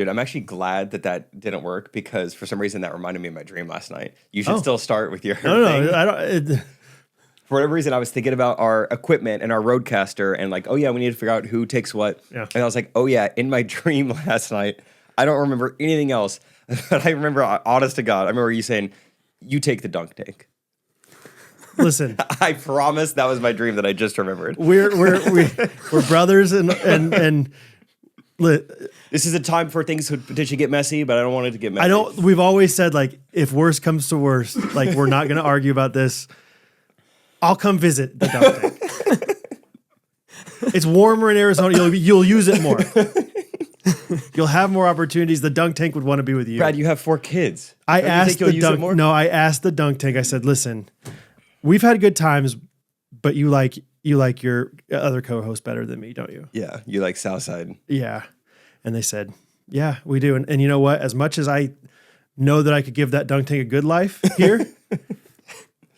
Dude, I'm actually glad that didn't work because for some reason that reminded me of my dream last night. You should still start with your thing. No, I don't. For whatever reason, I was thinking about our equipment and our roadcaster and like, oh yeah, we need to figure out who takes what. Yeah. And I was like, oh yeah, in my dream last night, I don't remember anything else. But I remember, honest to God, I remember you saying, you take the dunk tank. Listen, I promise that was my dream that I just remembered. We're brothers and this is a time for things to potentially get messy, but I don't want it to get messy. I don't. We've always said like, if worst comes to worst, like we're not going to argue about this. I'll come visit the dunk tank. It's warmer in Arizona. You'll use it more. You'll have more opportunities. The dunk tank would want to be with you. Brad, you have 4 kids. I asked the dunk tank. I said, listen, we've had good times, but you like your other co-host better than me, don't you? Yeah, you like Southside. Yeah. And they said, yeah, we do. And you know what? As much as I know that I could give that dunk tank a good life here,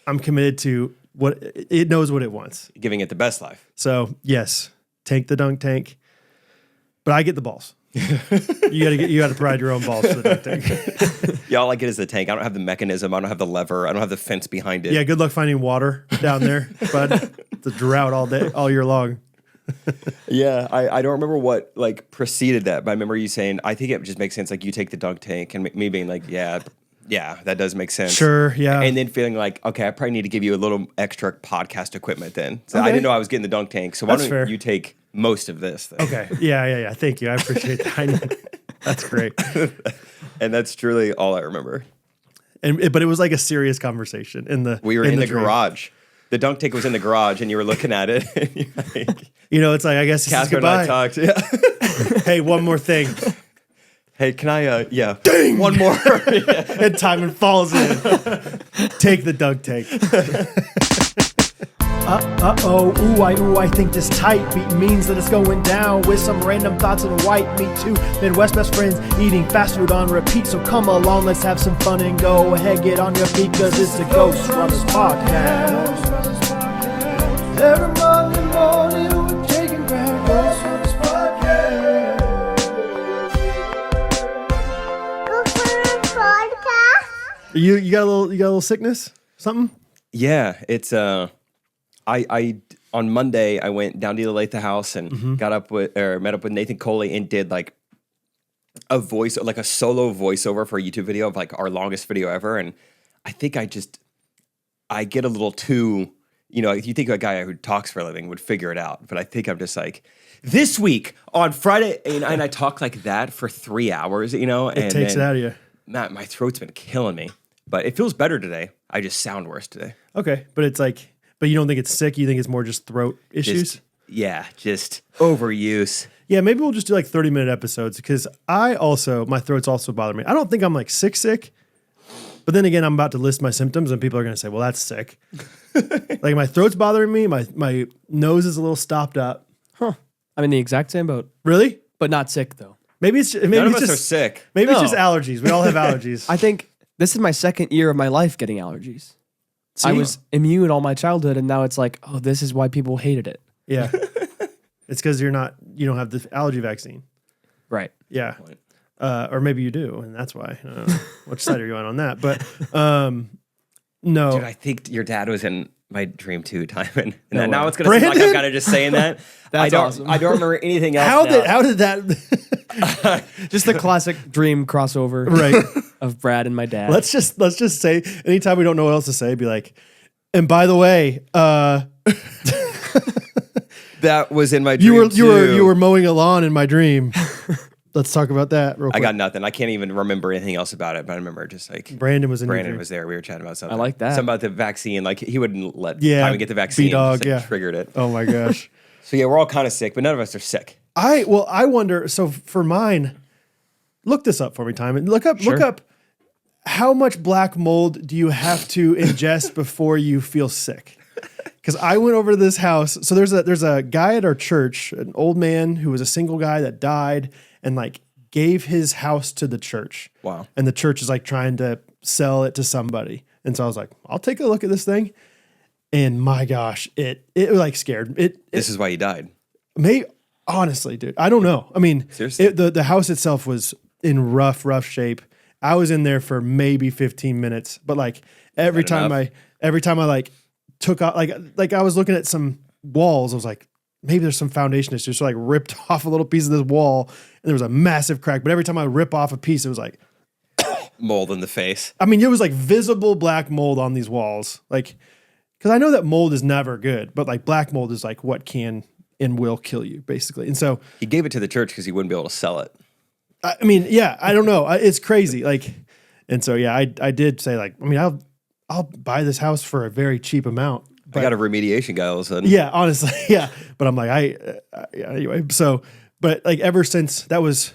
I'm committed to what it knows what it wants. Giving it the best life. So yes, take the dunk tank, but I get the balls. You gotta provide your own balls for the dunk tank. Yeah, all I get is the tank. I don't have the mechanism. I don't have the lever. I don't have the fence behind it. Yeah, good luck finding water down there, bud. It's a drought all year long. Yeah, I don't remember what like preceded that, but I remember you saying, I think it just makes sense. Like you take the dunk tank, and me being like, yeah, that does make sense. Sure, yeah. And then feeling like, okay, I probably need to give you a little extra podcast equipment then. So I didn't know I was getting the dunk tank. So why don't you take most of this then? Okay. Yeah. Thank you. I appreciate that. That's great. And that's truly all I remember. But it was like a serious conversation we were in the garage. The dunk tank was in the garage, and you were looking at it. And you're like, it's like, I guess this is Casper and goodbye. I talked. Yeah. Hey, one more thing. Hey, can I? Yeah. Ding! One more. And Timon falls in. Take the dunk tank. I think this tight beat means that it's going down with some random thoughts and white meat too. Midwest best friends eating fast food on repeat. So come along, let's have some fun and go ahead, get on your feet, cause it's the Ghostrunners podcast. Every Monday morning we're taking back Ghostrunners podcast. You got a little sickness? Something? Yeah, it's I on Monday I went down to the Latha house and met up with Nathan Coley and did like a solo voiceover for a YouTube video of like our longest video ever. And I think I get a little too, you think a guy who talks for a living would figure it out, but I think I'm just like, this week on Friday, and I talk like that for 3 hours, It takes it out of you. Matt, my throat's been killing me, but it feels better today. I just sound worse today. Okay, but it's like, but you don't think it's sick? You think it's more just throat issues? Just overuse. Yeah, maybe we'll just do like 30-minute episodes because my throat's also bothering me. I don't think I'm like sick, but then again, I'm about to list my symptoms and people are going to say, well, that's sick. Like my throat's bothering me. My nose is a little stopped up. Huh. I'm in the exact same boat. Really? But not sick though. None of us are sick. Maybe it's just allergies. We all have allergies. I think this is my second year of my life getting allergies. See? I was immune all my childhood, and now it's like, oh, this is why people hated it. Yeah. It's because you don't have the allergy vaccine. Right. Yeah. Or maybe you do, and that's why. I don't know which side are you on that? But no. Dude, I think your dad was in my dream too, Timon. And now it's going to Brandon? seem like I'm kind of just saying that. That's awesome. I don't remember anything else. How did that? Just the classic dream crossover, Right. of Brad and my dad. Let's just say anytime we don't know what else to say, be like, and by the way, that was in my dream you were mowing a lawn in my dream. Let's talk about that real quick. I got nothing. I can't even remember anything else about it, but I remember just like Brandon was there. We were chatting about something. I like that. Something about the vaccine. Like he wouldn't let Timon get the vaccine. B-dog, Just, triggered it. Oh my gosh. So yeah, we're all kind of sick, but none of us are sick. I wonder. So for mine, look this up for me, Timon. Look up. How much black mold do you have to ingest before you feel sick? Because I went over to this house. So there's a guy at our church, an old man who was a single guy that died and like gave his house to the church. Wow. And the church is like trying to sell it to somebody. And so I was like, I'll take a look at this thing. And my gosh, it like scared. This is why he died. Honestly, dude, I don't know. I mean, seriously, the house itself was in rough shape. I was in there for maybe 15 minutes, but like every time I like took out, like I was looking at some walls, I was like, maybe there's some foundation issues. So like ripped off a little piece of this wall and there was a massive crack. But every time I rip off a piece, it was like mold in the face. I mean, it was like visible black mold on these walls. Like, because I know that mold is never good, but like black mold is like what can and will kill you, basically. And so He gave it to the church because he wouldn't be able to sell it. I mean, yeah, I don't know. It's crazy. Like, and so, yeah, I did say like, I mean, I'll buy this house for a very cheap amount. But, I got a remediation guy all of a sudden. yeah, honestly. Yeah. But I'm like, anyway. So, but like ever since that was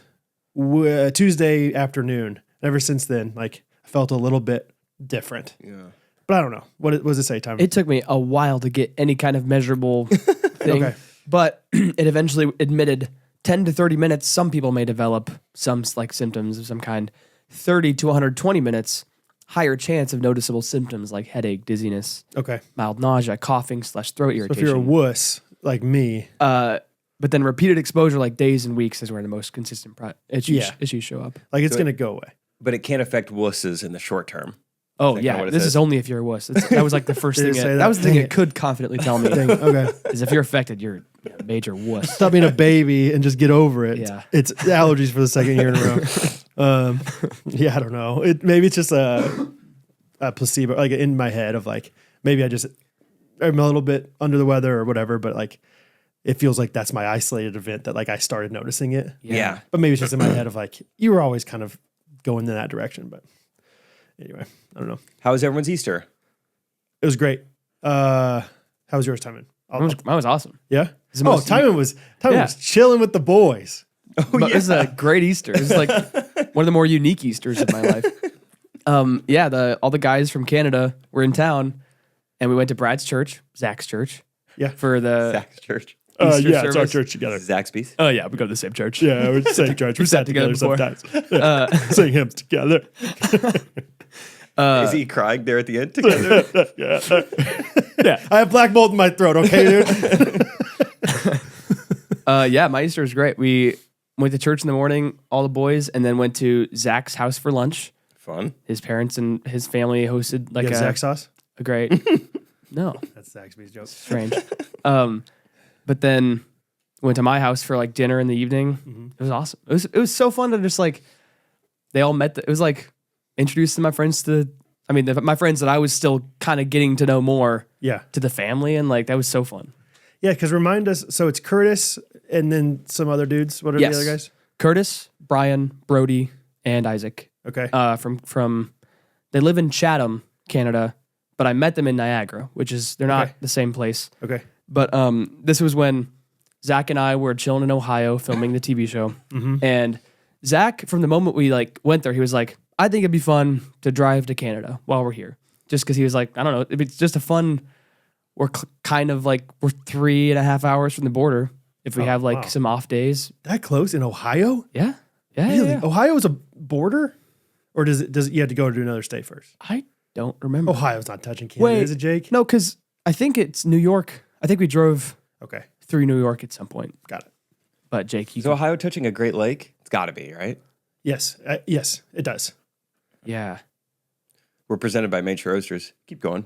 Tuesday afternoon, ever since then, like I felt a little bit different. Yeah. But I don't know. What does it say, Timon? It took me a while to get any kind of measurable thing, Okay. but it eventually admitted 10 to 30 minutes, some people may develop some like symptoms of some kind. 30 to 120 minutes, higher chance of noticeable symptoms like headache, dizziness, Okay. mild nausea, coughing / throat So irritation. if you're a wuss like me, But then repeated exposure like days and weeks is where the most consistent Yeah. issues show up. like it's So going to go away. But it can't affect wusses in the short term. Oh that yeah, kinda what it this says? is only if you're a wuss. That was like the first Did it thing. say That that? was the thing Dang it could confidently tell me Dang, okay. is if you're affected, you're a major wuss. Stop being a baby and just get over it. Yeah. It's allergies for the second year in a row. Yeah, I don't know. Maybe it's just a placebo, like in my head of like, maybe I'm a little bit under the weather or whatever, but like, it feels like that's my isolated event that like I started noticing it. Yeah. But maybe it's just in my head of like, you were always kind of going in that direction. But anyway, I don't know. How was everyone's Easter? It was great. How was yours, Timon? Mine was awesome. Yeah? the Oh, most- Timon was Yeah. chilling with the boys. But it was a great Easter. It was like one of the more unique Easters of my life. All the guys from Canada were in town, and we went to Brad's church, Zach's church, Yeah. for the Zach's church. Easter Yeah, it's our service. church together. Zaxby's. Oh yeah, we go to the same church. Yeah, we're the same church. We sat together before. sometimes. Yeah. Sing hymns together. Is he crying there at the end together? Yeah, I have black mold in my throat. Okay, dude. My Easter was great. We went to church in the morning, all the boys, and then went to Zach's house for lunch. Fun. His parents and his family hosted like You have Zach sauce? a great. No, That's Zaxby's joke. strange. But then went to my house for like dinner in the evening. It was awesome. It was so fun to just like they all met. It was like introduced to my friends my friends that I was still kind of getting to know more Yeah. to the family, and like that was so fun. Yeah, because remind us, so it's Curtis and then some other dudes. What are Yes. the other guys? Curtis, Brian, Brody, and Isaac. Okay. From they live in Chatham, Canada, but I met them in Niagara, which is they're not Okay. the same place. Okay. But this was when Zach and I were chilling in Ohio filming the TV show, and Zach, from the moment we like went there, he was like, "I think it'd be fun to drive to Canada while we're here," just because he was like, "I don't know, it's just a fun. We're kind of like we're 3.5 hours from the border if we have like wow. some off days." That close in Ohio? Yeah, yeah, Really? yeah. Ohio is a border? Or does it you have to go to another state first? I don't remember. Ohio's not touching Canada, is it, Jake? No, because I think it's New York. I think we drove Okay. through New York at some point. Got it. But Jake, you Is Ohio touching a Great Lake? It's got to be, right? Yes. Yes, it does. yeah. We're presented by Main Shore Oysters. Keep going.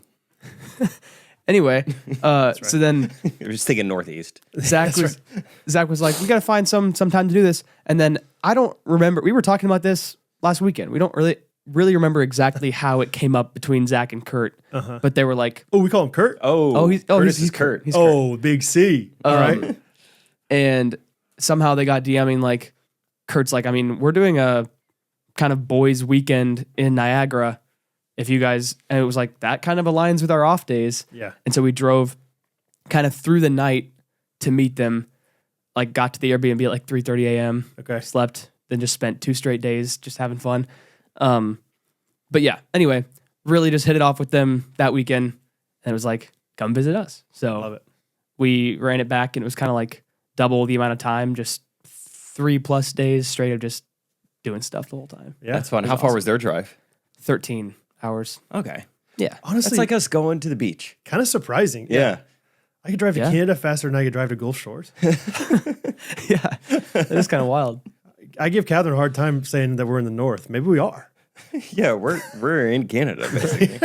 Anyway, so then You're just thinking Northeast. Zach was like, we got to find some time to do this. And then I don't remember. We were talking about this last weekend. We don't really remember exactly how it came up between Zach and Kurt. But they were like, Oh, we call him Kurt? Curtis is Kurt. He's Oh, big C. All right. And somehow they got DMing like, Kurt's like, I mean, we're doing a kind of boys weekend in Niagara. If you guys, and it was like, that kind of aligns with our off days. Yeah. And so we drove kind of through the night to meet them, like got to the Airbnb at like 3:30 a.m. Okay. Slept, then just spent 2 straight days just having fun. But yeah, anyway, really just hit it off with them that weekend. And it was like, come visit us. So Love it. we ran it back and it was kind of like double the amount of time, just 3+ days straight of just doing stuff the whole time. Yeah. That's fun. How far was their drive? 13 hours. Okay. Yeah. Honestly, That's like us going to the beach. kind of surprising. Yeah. I could drive to Yeah. Canada faster than I could drive to Gulf Shores. Yeah. It is kind of wild. I give Catherine a hard time saying that we're in the north. Maybe we are. Yeah, we're in Canada basically.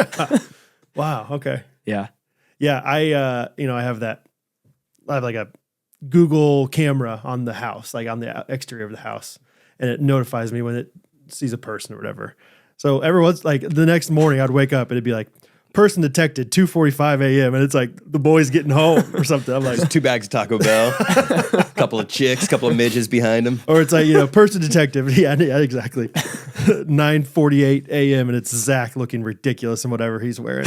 Wow. Okay. Yeah. Yeah. I have like a Google camera on the house, like on the exterior of the house, and it notifies me when it sees a person or whatever. So everyone's like, the next morning I'd wake up and it'd be like, person detected 2:45 a.m. and it's like the boys getting home or something. I'm like, 2 bags of Taco Bell, a couple of chicks, couple of midgets behind them. or it's like, person detective. Yeah, exactly. 9:48 a.m. and it's Zach looking ridiculous in whatever he's wearing.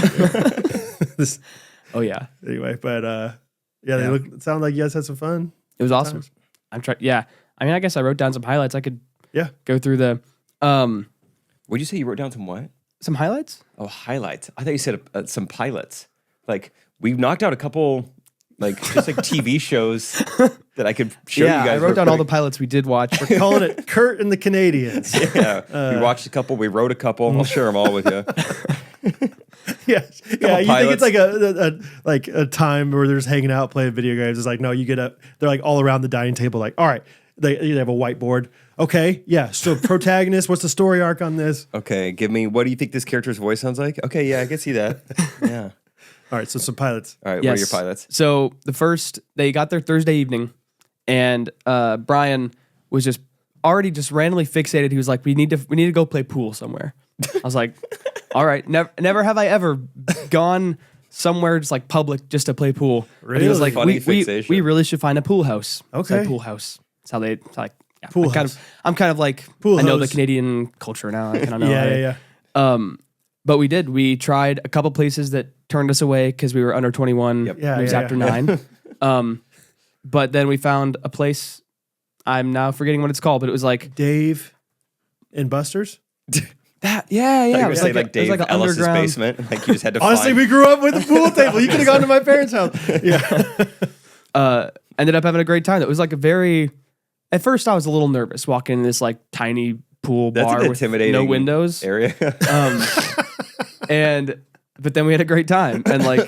Oh yeah. Anyway, but it sounded like you guys had some fun. It was awesome. I'm trying. Yeah. I mean, I guess I wrote down some highlights. I could go through the What'd you say you wrote down some what? some highlights. Oh, highlights. I thought you said some pilots. Like we've knocked out a couple, just like TV shows that I could show you guys. I wrote down all the pilots we did watch. We're calling it Kurt and the Canadians. Yeah, we watched a couple. We wrote a couple. I'll share them all with you. Yeah. You pilots. think it's a time where they're just hanging out playing video games. It's like, no, you get up. They're like all around the dining table. Like, all right, they have a whiteboard. Okay, yeah. So protagonist, what's the story arc on this? Okay, give me. What do you think this character's voice sounds like? Okay, yeah, I can see that. Yeah. All right, so some pilots. All right, what are your pilots? So the first, they got there Thursday evening, and Brian was just already just randomly fixated. He was like, "We need to go play pool somewhere." I was like, "All right, never have I ever gone somewhere just like public just to play pool." Really? And he was like, Funny we fixation. really should find a pool house." It's Okay. like, pool house. That's how they like. Yeah, Pool house. I'm kind of like Pool I know house. the Canadian culture now. I kind of know. Yeah. But we did. We tried a couple places that turned us away because we were under 21. Yep. Yeah, it was yeah, after yeah. 9. But then we found a place. I'm now forgetting what it's called, but it was like Dave and Buster's. that. Yeah, You yeah. It were was saying like like Dave an Ellis's underground. basement. Like you just had to Honestly, find. we grew up with a pool table. You could have gone to my parents' house. Yeah. Ended up having a great time. It was like a very. At first, I was a little nervous walking in this like tiny pool That's bar an with intimidating no windows. area. But then we had a great time and like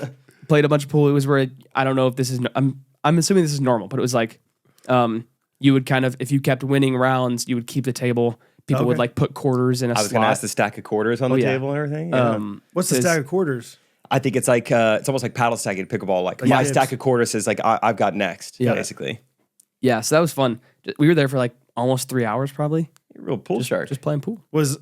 played a bunch of pool. It was where I don't know if this is. I'm assuming this is normal, but it was like, you would kind of, if you kept winning rounds, you would keep the table. People would Okay. like put quarters in a I was going to slot. ask the stack of quarters on the yeah. table and everything. Yeah. What's the stack of quarters? I think it's like it's almost like paddle stacking pickleball. Like Yeah. my stack of quarters is like I've got next. Yeah. Basically, Yeah, so that was fun. We were there for like almost 3 hours probably. you're a real pool shark. Just playing pool. Was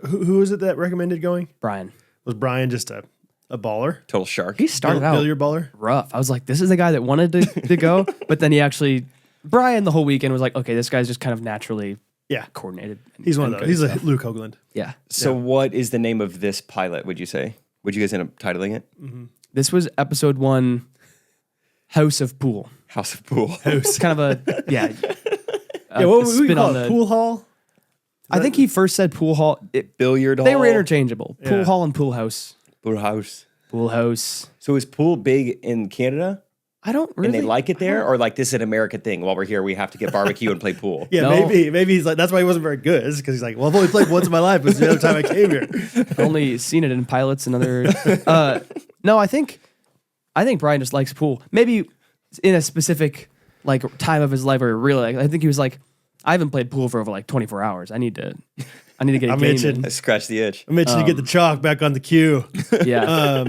who was it that recommended going? Brian. Was Brian just a baller? Total shark. He started out Billiard baller? rough. I was like, this is the guy that wanted to go. But then he actually, Brian the whole weekend was like, okay, this guy's just kind of naturally Yeah. coordinated. and- He's one and of good those. He's and a stuff. Luke Hoagland. Yeah. So what is the name of this pilot? Would you say? Would you guys end up titling it? This was episode 1, House of Pool. House of Pool. It's kind of a, yeah. Yeah, what would we spin call on it? the- Pool hall? I think he first said pool hall. Billiard hall. They were interchangeable. Pool Yeah. hall and pool house. Pool house. Pool house. So is pool big in Canada? I don't really. And they like it there, or like this is an American thing? While we're here, we have to get barbecue and play pool. Yeah, No. maybe he's like, that's why he wasn't very good. It's because he's like, well, I've only played once in my life. It was the other time I came here. I've only seen it in pilots and other. No, I think Brian just likes pool. Maybe in a specific like time of his life where he really. I think he was like, I haven't played pool for over like 24 hours. I need to get a I'm game itching. in. I scratched the itch. I'm itching to get the chalk back on the cue. Yeah.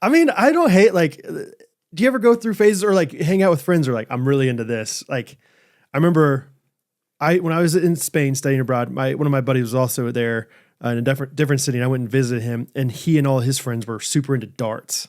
I mean, I don't hate like. Do you ever go through phases or like hang out with friends or like I'm really into this? Like, I remember, when I was in Spain studying abroad, one of my buddies was also there in a different city. And I went and visited him, and he and all his friends were super into darts.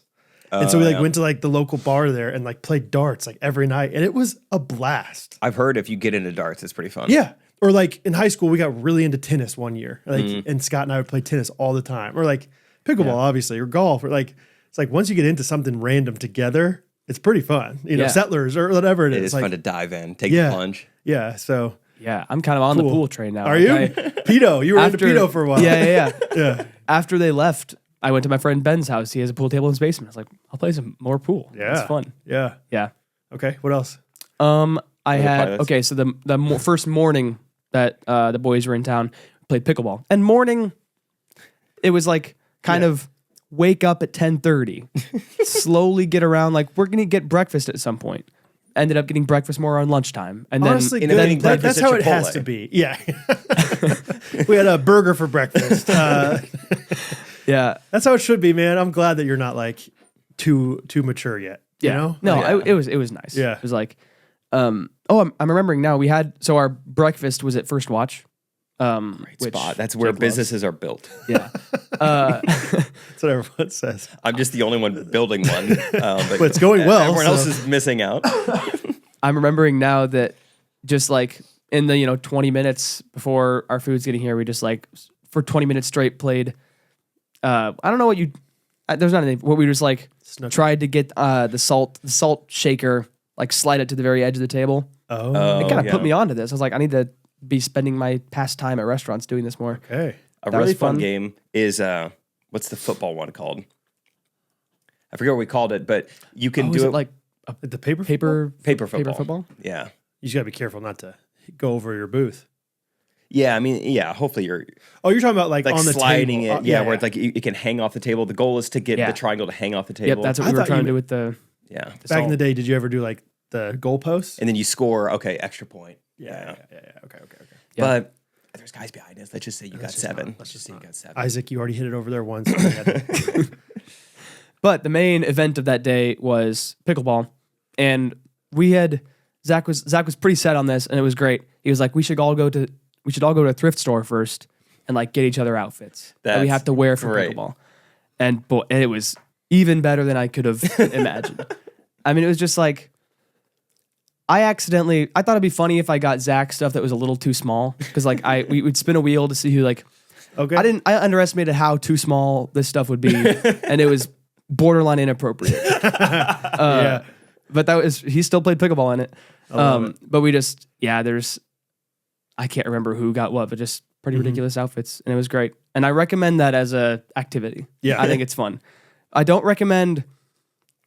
And so we like went to like the local bar there and like played darts like every night, and it was a blast. I've heard if you get into darts, it's pretty fun. Yeah. Or like in high school, we got really into tennis one year. Like, and Scott and I would play tennis all the time, or like pickleball, obviously, or golf, or like it's like once you get into something random together, it's pretty fun. You know, Yeah. settlers or whatever it is. It is like, fun to dive in, take Yeah. the plunge. yeah. So Yeah. I'm kind of on the Cool. pool train now. are Like, you I- pedo? You were into pedo for a while. Yeah. Yeah. After they left, I went to my friend Ben's house. He has a pool table in his basement. I was like, I'll play some more pool. Yeah. It's fun. Yeah. Yeah. Okay. What else? I had pilots? okay. So the first morning that the boys were in town, played pickleball. And morning, it was like kind of wake up at 10:30, slowly get around. Like we're gonna get breakfast at some point. ended up getting breakfast more on lunchtime. And Honestly, And good. then breakfast That's at how it has Chipotle. to be. Yeah. We had a burger for breakfast. yeah. That's how it should be, man. I'm glad that you're not like too mature yet. You Yeah. know? No, Yeah. it was nice. Yeah. It was like, I'm remembering now. So our breakfast was at First Watch. Great spot. That's where Jake loves. businesses are built. Yeah. That's what everyone says. I'm just the only one building one. But it's going well, Everyone so- else is missing out. I'm remembering now that just like in the 20 minutes before our food's getting here, we just like for 20 minutes straight played. I don't know what there's not anything. What we just like Snuck- tried to get the salt shaker, like slide it to the very edge of the table. Oh, It kind of yeah. put me onto this. I was like, I need to be spending my past time at restaurants doing this more. okay. A That really was fun fun. game is what's the football one called? I forget what we called it, but you can Is do it it like The paper paper football. football? Yeah. You just gotta be careful not to go over your booth. Yeah, I mean, yeah, hopefully you're Oh, you're talking about like like on the sliding table. it. Yeah, where it's like it can hang off the table. The goal is to get Yeah. the triangle to hang off the table. Yep, that's what I we were thought trying you to do with the yeah. back in the day. Did you ever do like the goalposts? And then you score, okay, extra point. Yeah. Okay. Yeah. But there's guys behind us. Let's just say you got just 7. not- Let's just say you got 7. Isaac, you already hit it over there once. So we had to- But the main event of that day was pickleball, and Zach was pretty set on this, and it was great. He was like, we should all go to a thrift store first and like get each other outfits that we That's have to wear for great. pickleball. And boy, it was even better than I could have imagined. I mean, it was just like I thought it'd be funny if I got Zach stuff that was a little too small because like we would spin a wheel to see who like. okay. I underestimated how too small this stuff would be, and it was borderline inappropriate. Yeah. But he still played pickleball in it. But we just, I can't remember who got what, but just pretty ridiculous outfits, and it was great. And I recommend that as a activity. Yeah. I think it's fun. I don't recommend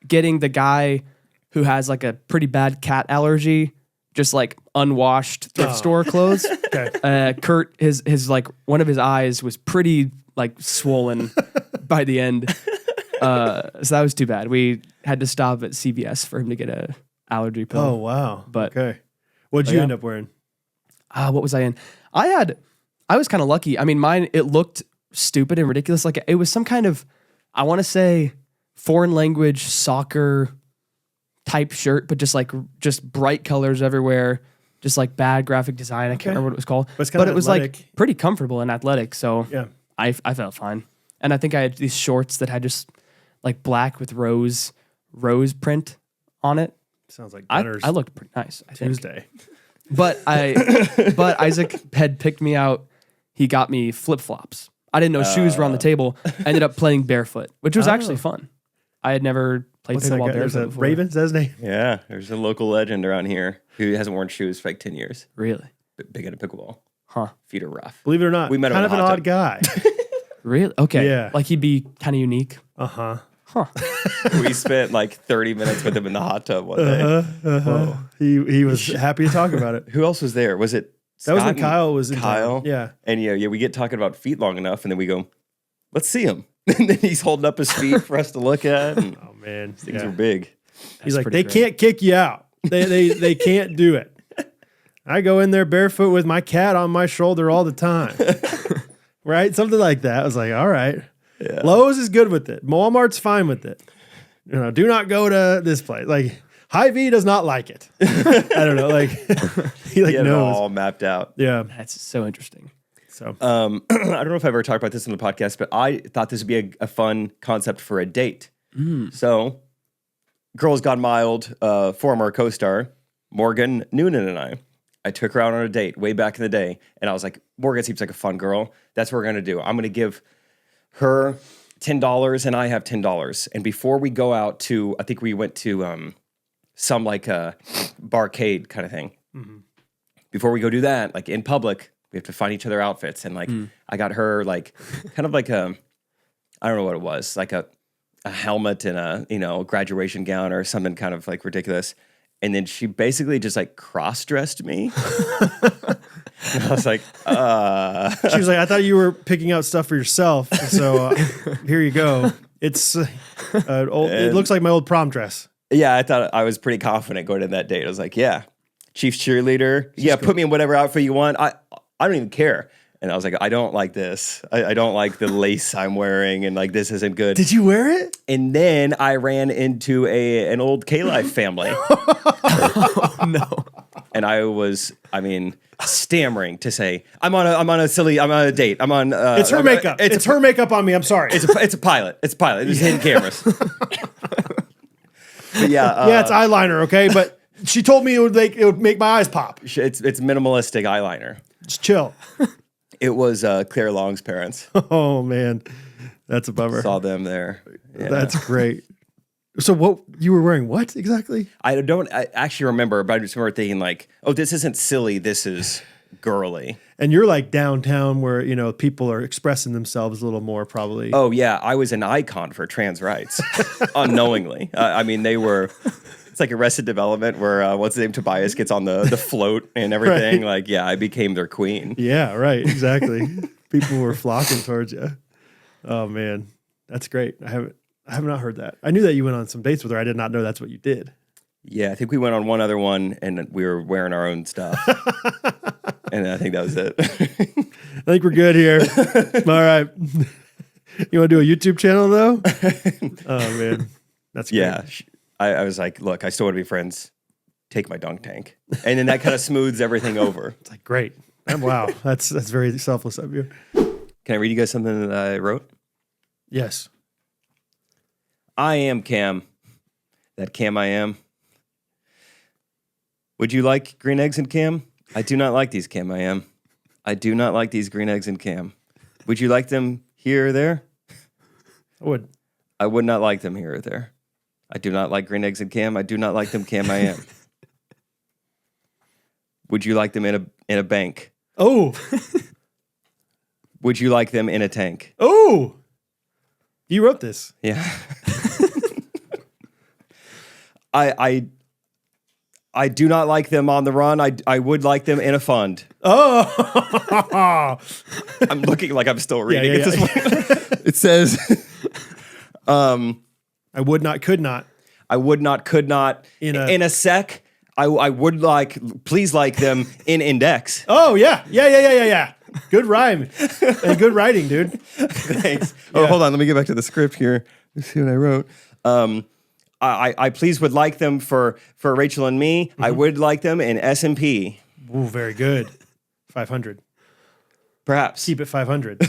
getting the guy who has like a pretty bad cat allergy, just like unwashed thrift store clothes. Okay. Kurt, his like one of his eyes was pretty like swollen by the end. So that was too bad. We had to stop at CVS for him to get a allergy pill. Oh wow. But- okay. What'd you yeah. end up wearing? What was I in? I was kind of lucky. I mean, mine, it looked stupid and ridiculous. Like it was some kind of, I want to say foreign language soccer type shirt, but just bright colors everywhere. Just like bad graphic design. I can't remember what it was called, But it's kinda it was athletic. like pretty comfortable and athletic. So Yeah. I felt fine. And I think I had these shorts that had just like black with rose print on it. Sounds like I Gunner's looked pretty nice, I think. Tuesday. But Isaac had picked me out. He got me flip flops. I didn't know shoes were on the table. I ended up playing barefoot, which was actually fun. I had never played What's that pickleball guy? There's barefoot a before. Raven. Is that his name? Yeah, there's a local legend around here who hasn't worn shoes for like 10 years. Really? Big into pickleball. Huh? Feet are rough. Believe it or not, We met him kind in of a an hot odd guy. Really? Okay. Yeah. Like he'd be kind of unique. Uh-huh. Huh? We spent like 30 minutes with him in the hot tub one day. He was happy to talk about it. Who else was there? Was it That was Scott when and Kyle was in Kyle? town. Yeah. And yeah, we get talking about feet long enough, and then we go, let's see him. And then he's holding up his feet for us to look at. And Oh man. things Yeah. are big. He's like, pretty they great. can't kick you out. They can't do it. I go in there barefoot with my cat on my shoulder all the time. Right? Something like that. I was like, all right. Yeah. Lowe's is good with it. Walmart's fine with it. Do not go to this place. Like Hy-Vee does not like it. I don't know. Like he like He had it knows. all mapped out. Yeah. That's so interesting. So I don't know if I've ever talked about this on the podcast, but I thought this would be a fun concept for a date. So, Girls Gone Mild, former co-star, Morgan Noonan and I took her out on a date way back in the day, and I was like, Morgan seems like a fun girl. That's what we're going to do. I'm going to give her $10 and I have $10. And before we go out to, I think we went to some like a barcade kind of thing. Before we go do that, like in public, we have to find each other outfits. And like, I got her like, kind of like I don't know what it was, like a helmet and a graduation gown or something kind of like ridiculous. And then she basically just like cross-dressed me. And I was like, she was like, I thought you were picking out stuff for yourself. So here you go. It's it looks like my old prom dress. Yeah, I thought I was pretty confident going to that date. I was like, yeah, Chiefs cheerleader. Yeah, put me in whatever outfit you want. I don't even care. And I was like, I don't like this. I don't like the lace I'm wearing, and like this isn't good. Did you wear it? And then I ran into an old K-Life family. Oh, no. And I was, stammering to say, I'm on a date. I'm on. It's her makeup. It's her makeup on me. I'm sorry. It's a pilot. It's a pilot. There's hidden cameras. But yeah. Yeah, it's eyeliner, okay? But she told me it would make my eyes pop. It's minimalistic eyeliner. Just chill. It was Claire Long's parents. Oh, man. That's a bummer. Saw them there. Yeah. That's great. So what you were wearing? What exactly? I actually remember, but I just remember thinking like, oh, this isn't silly. This is girly. And you're like downtown where, people are expressing themselves a little more probably. Oh, yeah. I was an icon for trans rights unknowingly. They were, it's like Arrested Development where what's his name? Tobias gets on the float and everything. Right. Like, yeah, I became their queen. Yeah, right. Exactly. People were flocking towards you. Oh, man. That's great. I have not heard that. I knew that you went on some dates with her. I did not know that's what you did. Yeah, I think we went on one other one and we were wearing our own stuff. And I think that was it. I think we're good here. All right. You want to do a YouTube channel though? Oh man, that's great. Yeah. I was like, look, I still want to be friends. Take my dunk tank. And then that kind of smooths everything over. It's like, great. Wow. That's very selfless of you. Can I read you guys something that I wrote? Yes. I am Cam. That Cam I am. Would you like green eggs and Cam? I do not like these, Cam I am. I do not like these green eggs and Cam. Would you like them here or there? I would. I would not like them here or there. I do not like green eggs and Cam. I do not like them, Cam I am. Would you like them in a bank? Oh. Would you like them in a tank? Oh. You wrote this. Yeah. I do not like them on the run. I would like them in a fund. Oh. I'm looking like I'm still reading Yeah. at this point. It says, I would not, could not. I would not, could not. In a sec, I would like, please like them in index. Oh, yeah. Yeah. Good rhyme and good writing, dude. Thanks. Oh, hold on. Let me get back to the script here. Let's see what I wrote. I please would like them for Rachel and me. Mm-hmm. I would like them in S&P. Ooh, very good. 500. Perhaps. Keep it 500.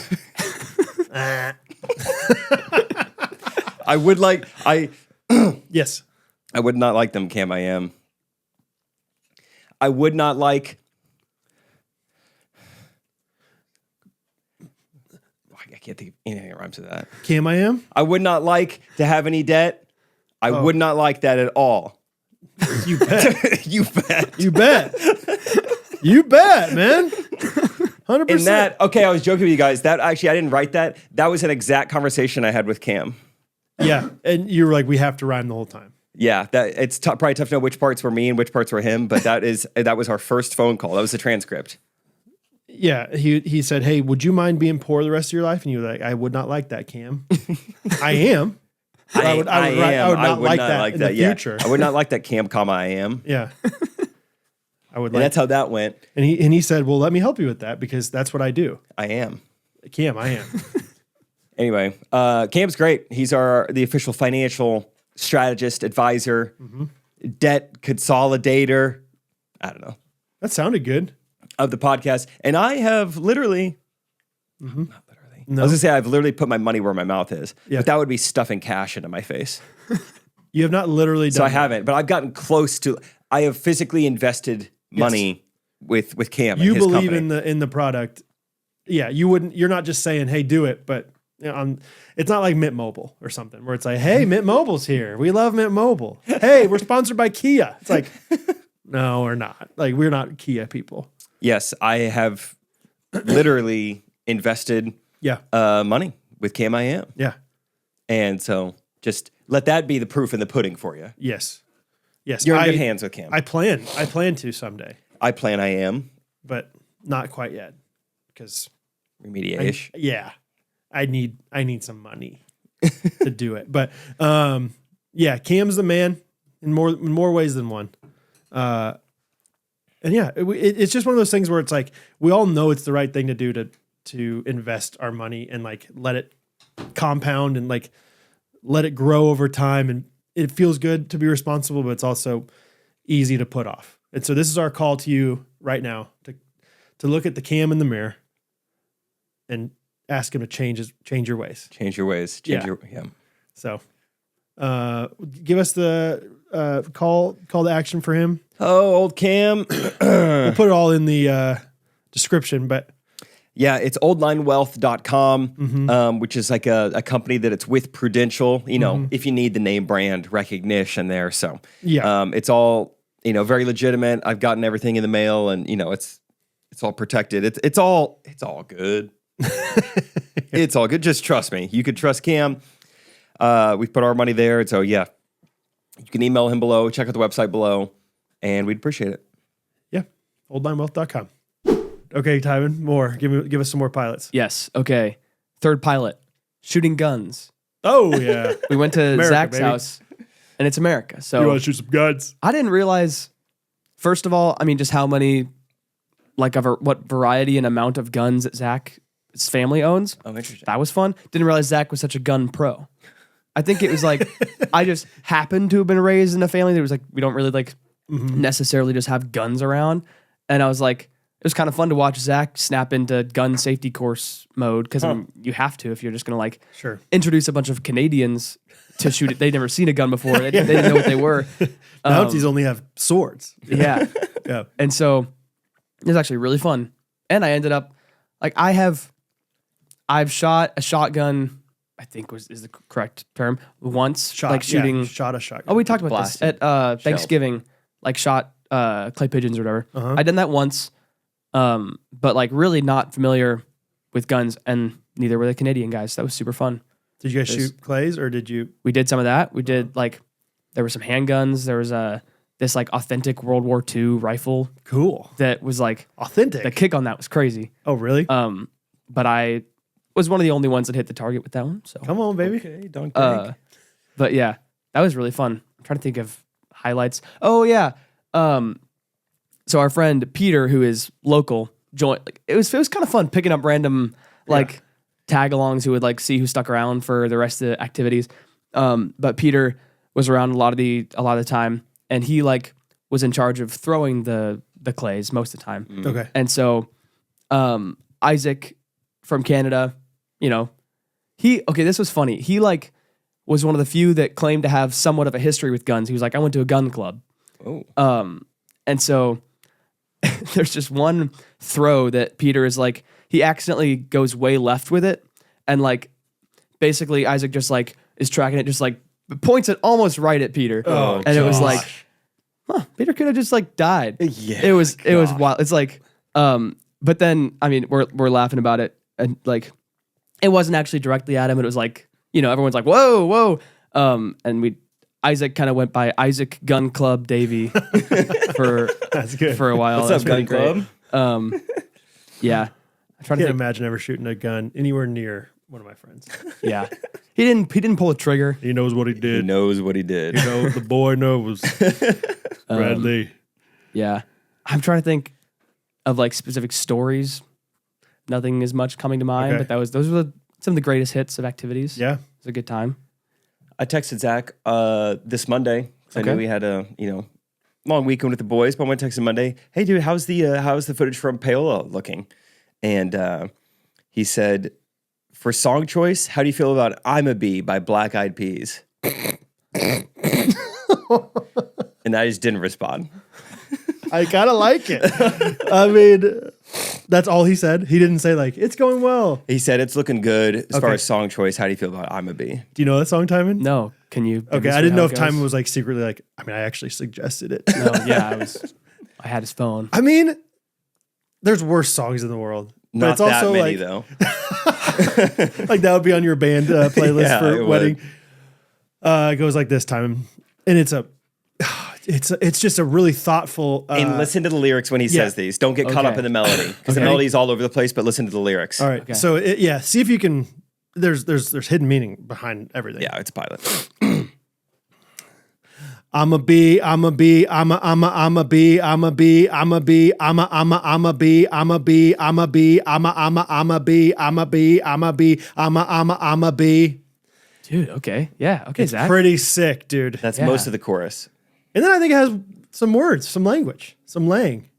I would like, Yes. I would not like them, Cam I am. I would not like, I can't think of anything that rhymes with that. Cam I am? I would not like to have any debt. I would not like that at all. You bet. You bet. You bet. You bet, man. 100%. And that, okay, I was joking with you guys. That actually, I didn't write that. That was an exact conversation I had with Cam. Yeah. And you were like, we have to rhyme the whole time. Yeah, that it's probably tough to know which parts were me and which parts were him, but that was our first phone call. That was the transcript. Yeah, he said, "Hey, would you mind being poor the rest of your life?" And you were like, "I would not like that, Cam." I am. I would not like that in the future. I would not like that, Cam, comma I am. Yeah. I would. And that's how that went. And he said, "Well, let me help you with that because that's what I do." I am. Cam, I am. Anyway, Cam's great. He's the official financial strategist, advisor, debt consolidator. I don't know. That sounded good. Of the podcast. And I have literally, not literally, No. I was going to say I've literally put my money where my mouth is. Yeah. But that would be stuffing cash into my face. You have not literally done So I haven't, but I've gotten close to, I have physically invested money with Cam. You and his believe company. in the product. Yeah, you're not just saying, "Hey, do it," but it's not like Mint Mobile or something where it's like, "Hey, Mint Mobile's here. We love Mint Mobile. Hey, we're sponsored by Kia." It's like, no, we're not. Like, we're not Kia people. Yes, I have literally invested money with Cam I am. Yeah. And so just let that be the proof in the pudding for you. Yes. Yes. You're in good hands with Cam. I plan to someday, I plan I am. but not quite yet because Remediation. I need some money to do it. But yeah, Cam's the man. in more ways than one. And yeah, it's just one of those things where it's like we all know it's the right thing to do to invest our money and like let it compound and like let it grow over time. And it feels good to be responsible, but it's also easy to put off. And so this is our call to you right now to look at the cam in the mirror and ask him to change your ways. Change your ways. So give us the call to action for him. Oh, old Cam. We'll put it all in the description, but yeah, it's oldlinewealth.com, which is like a company that it's with Prudential, if you need the name brand recognition there. So it's all, very legitimate. I've gotten everything in the mail and, it's all protected. It's all good. It's all good. Just trust me. You could trust Cam. We put our money there. And so, yeah, you can email him below, check out the website below, and we'd appreciate it. Yeah. Oldlinewealth.com. Okay, Timon, more. Give us some more pilots. Yes. Okay. Third pilot, shooting guns. Oh, yeah. We went to America, Zach's baby. house, and it's America. So You want to shoot some guns? I didn't realize, first of all, just how many, what variety and amount of guns that Zach's family owns. Oh, interesting. That was fun. Didn't realize Zach was such a gun pro. I think it was like, I just happened to have been raised in a family that was like, we don't really necessarily just have guns around. And I was like, it was kind of fun to watch Zach snap into gun safety course mode because you have to if you're just going to sure. introduce a bunch of Canadians to shoot it. They'd never seen a gun before. They didn't know what they were. Mounties only have swords. Yeah. Yeah. And so it was actually really fun. And I ended up, I've shot a shotgun, I think is the correct term, once. Shooting. Shot a shotgun. Oh, we talked about Blasted. this at Thanksgiving, shot clay pigeons or whatever. Uh-huh. I done that once, but really not familiar with guns, and neither were the Canadian guys. That was super fun. Did you guys shoot clays or did you? We did some of that. We did there were some handguns. There was this authentic World War II rifle. Cool. That was Authentic. the kick on that was crazy. Oh, really? But I was one of the only ones that hit the target with that one. So Come on, baby. Okay, don't think. but yeah, that was really fun. I'm trying to think of highlights. Oh yeah. So our friend Peter, who is local, joined. It was kind of fun picking up random tag-alongs who would see who stuck around for the rest of the activities. But Peter was around a lot of the time, and he was in charge of throwing the clays most of the time. Okay. And so Isaac from Canada, this was funny. He was one of the few that claimed to have somewhat of a history with guns. He was like, I went to a gun club. Oh. And so there's just one throw that Peter is he accidentally goes way left with it. And basically Isaac just is tracking it, just points it almost right at Peter. Oh, and it was gosh. Peter could have just died. Yeah. It was wild. It's but then, we're laughing about it. And it wasn't actually directly at him. It was everyone's whoa. And Isaac kind of went by Isaac Gun Club Davey That's good. for a while. What's up, Gun Club? Yeah. I'm trying I to can't think. imagine ever shooting a gun anywhere near one of my friends. Yeah. He didn't pull a trigger. He knows what he He did. knows what he did. The boy knows. Bradley. Yeah. I'm trying to think of specific stories. Nothing as much coming to mind, Okay. but those were some of the greatest hits of activities. Yeah. It was a good time. I texted Zach this Monday because I Okay. knew we had a long weekend with the boys. But I went to text him Monday. Hey, dude, how's the footage from Paola looking? And he said, for song choice, how do you feel about "I'm a Bee" by Black Eyed Peas? And I just didn't respond. I kind of like it. That's all he said. He didn't say it's going well. He said it's looking good as far Okay. as song choice. How do you feel about "I'm a Bee"? Do you know that song, Timon? No. Can you? give Okay, us I didn't how know it if goes? Timon was secretly I actually suggested it. No, yeah, I had his phone. There's worse songs in the world. But Not it's also that many though. that would be on your band playlist Yeah, for it would. wedding. It goes like this, Timon. And it's just a really thoughtful And listen to the lyrics when he says these. Don't get caught Okay. up in the melody because the Okay. melody's all over the place. But listen to the lyrics. all right. Okay. So see if you can there's hidden meaning behind everything. Yeah, it's a pilot. I'm a bee, I'm a bee, I'm a bee, I'm a bee, I'm a bee, I'm a bee, I'm a bee, I'm a bee, I'm a bee, I'm a bee, I'm a bee, I'm a bee. Dude, okay. Yeah. Okay, It's Zach. pretty sick, dude. That's Yeah. most of the chorus. And then I think it has some words, some language, some lang.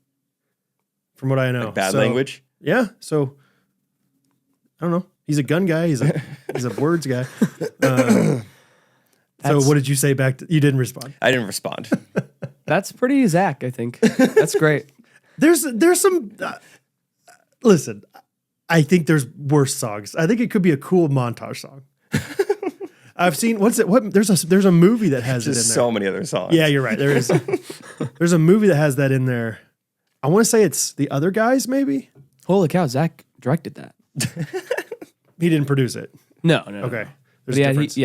From what I know. Bad language. Yeah. So I don't know. He's a gun guy. He's a words guy. So what did you say back? You didn't respond. I didn't respond. That's pretty Zach, I think. That's great. There's some. Listen, I think there's worse songs. I think it could be a cool montage song. I've seen what's it? What there's a movie that has it in there. Just so many other songs. Yeah, you're right. There is. There's a movie that has that in there. I want to say it's The Other Guys, maybe. Holy cow, Zach directed that. He didn't produce it. No. Okay. But There's a yeah, difference.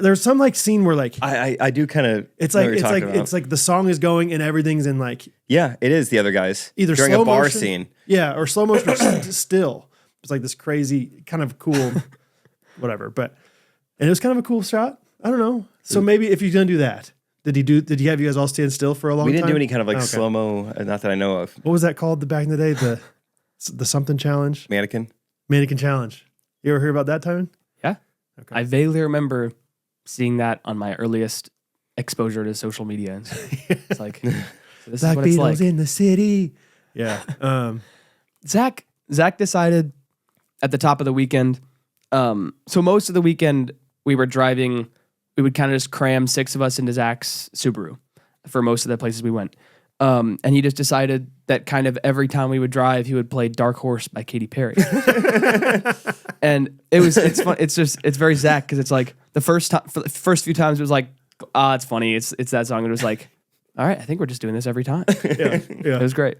There's some like scene where like I do kind of. it's like the song is going and everything's in like Yeah, it is the other guys. either during slow a bar motion, scene. yeah, or slow motion or still. It's like this crazy kind of cool, whatever. But and it was kind of a cool shot. I don't know. So maybe if you're gonna do that, did he have you guys all stand still for a long time? We didn't do any kind of like Okay. slow mo. Not that I know of. What was that called back in the day? The something challenge, Mannequin. mannequin challenge. You ever hear about that, Timon? Yeah. Okay. I vaguely remember seeing that on my earliest exposure to social media. And it's like, so this Black is what it's Beatles like. in the city. Yeah. Zach decided at the top of the weekend. So most of the weekend we were driving. We would kind of just cram 6 of us into Zach's Subaru for most of the places we went. And he just decided that kind of every time we would drive, he would play "Dark Horse" by Katy Perry. And it's fun. It's very Zach because it's like the first few times it was like, it's funny. It's that song. It was like, all right, I think we're just doing this every time. Yeah. It was great.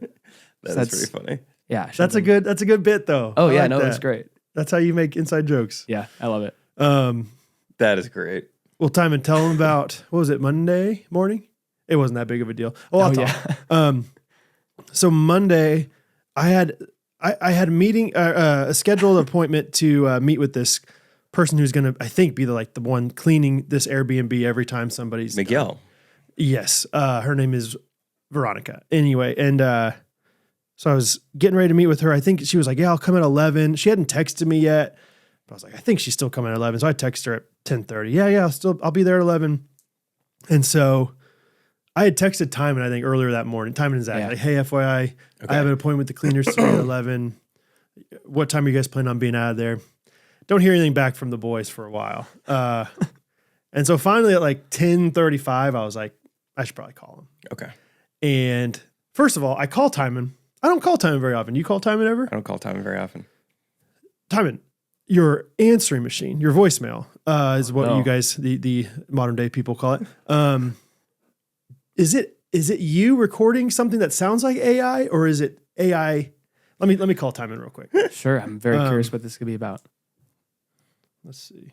That's pretty funny. Yeah, That's a good bit though. Oh I yeah, like no, that. it was great. That's how you make inside jokes. Yeah, I love it. That is great. Well, Timon, tell them about what was it, Monday morning? It wasn't that big of a deal. Oh, I'll tell. yeah. So Monday, I had a meeting, a scheduled appointment to meet with this person who's going to, I think, be the one cleaning this Airbnb every time somebody's Miguel. Yes, her name is Veronica. Anyway, and so I was getting ready to meet with her. I think she was like, "Yeah, I'll come at 11." She hadn't texted me yet, but I was like, "I think she's still coming at 11." So I texted her at 10:30. Yeah, I'll be there at 11. And so I had texted Timon, I think, earlier that morning. Timon and Zach, Yeah. like, "Hey, FYI, I have an appointment with the cleaners today at 11. What time are you guys planning on being out of there?" Don't hear anything back from the boys for a while. And so finally at like 10:35, I was like, I should probably call him. Okay. And first of all, I call Timon. I don't call Timon very often. You call Timon ever? I don't call Timon very often. Timon, your answering machine, your voicemail, is what no. you guys, the modern day people call it. Is it you recording something that sounds like AI, or is it AI? Let me call Timon real quick. Sure, I'm very curious what this could be about. Let's see.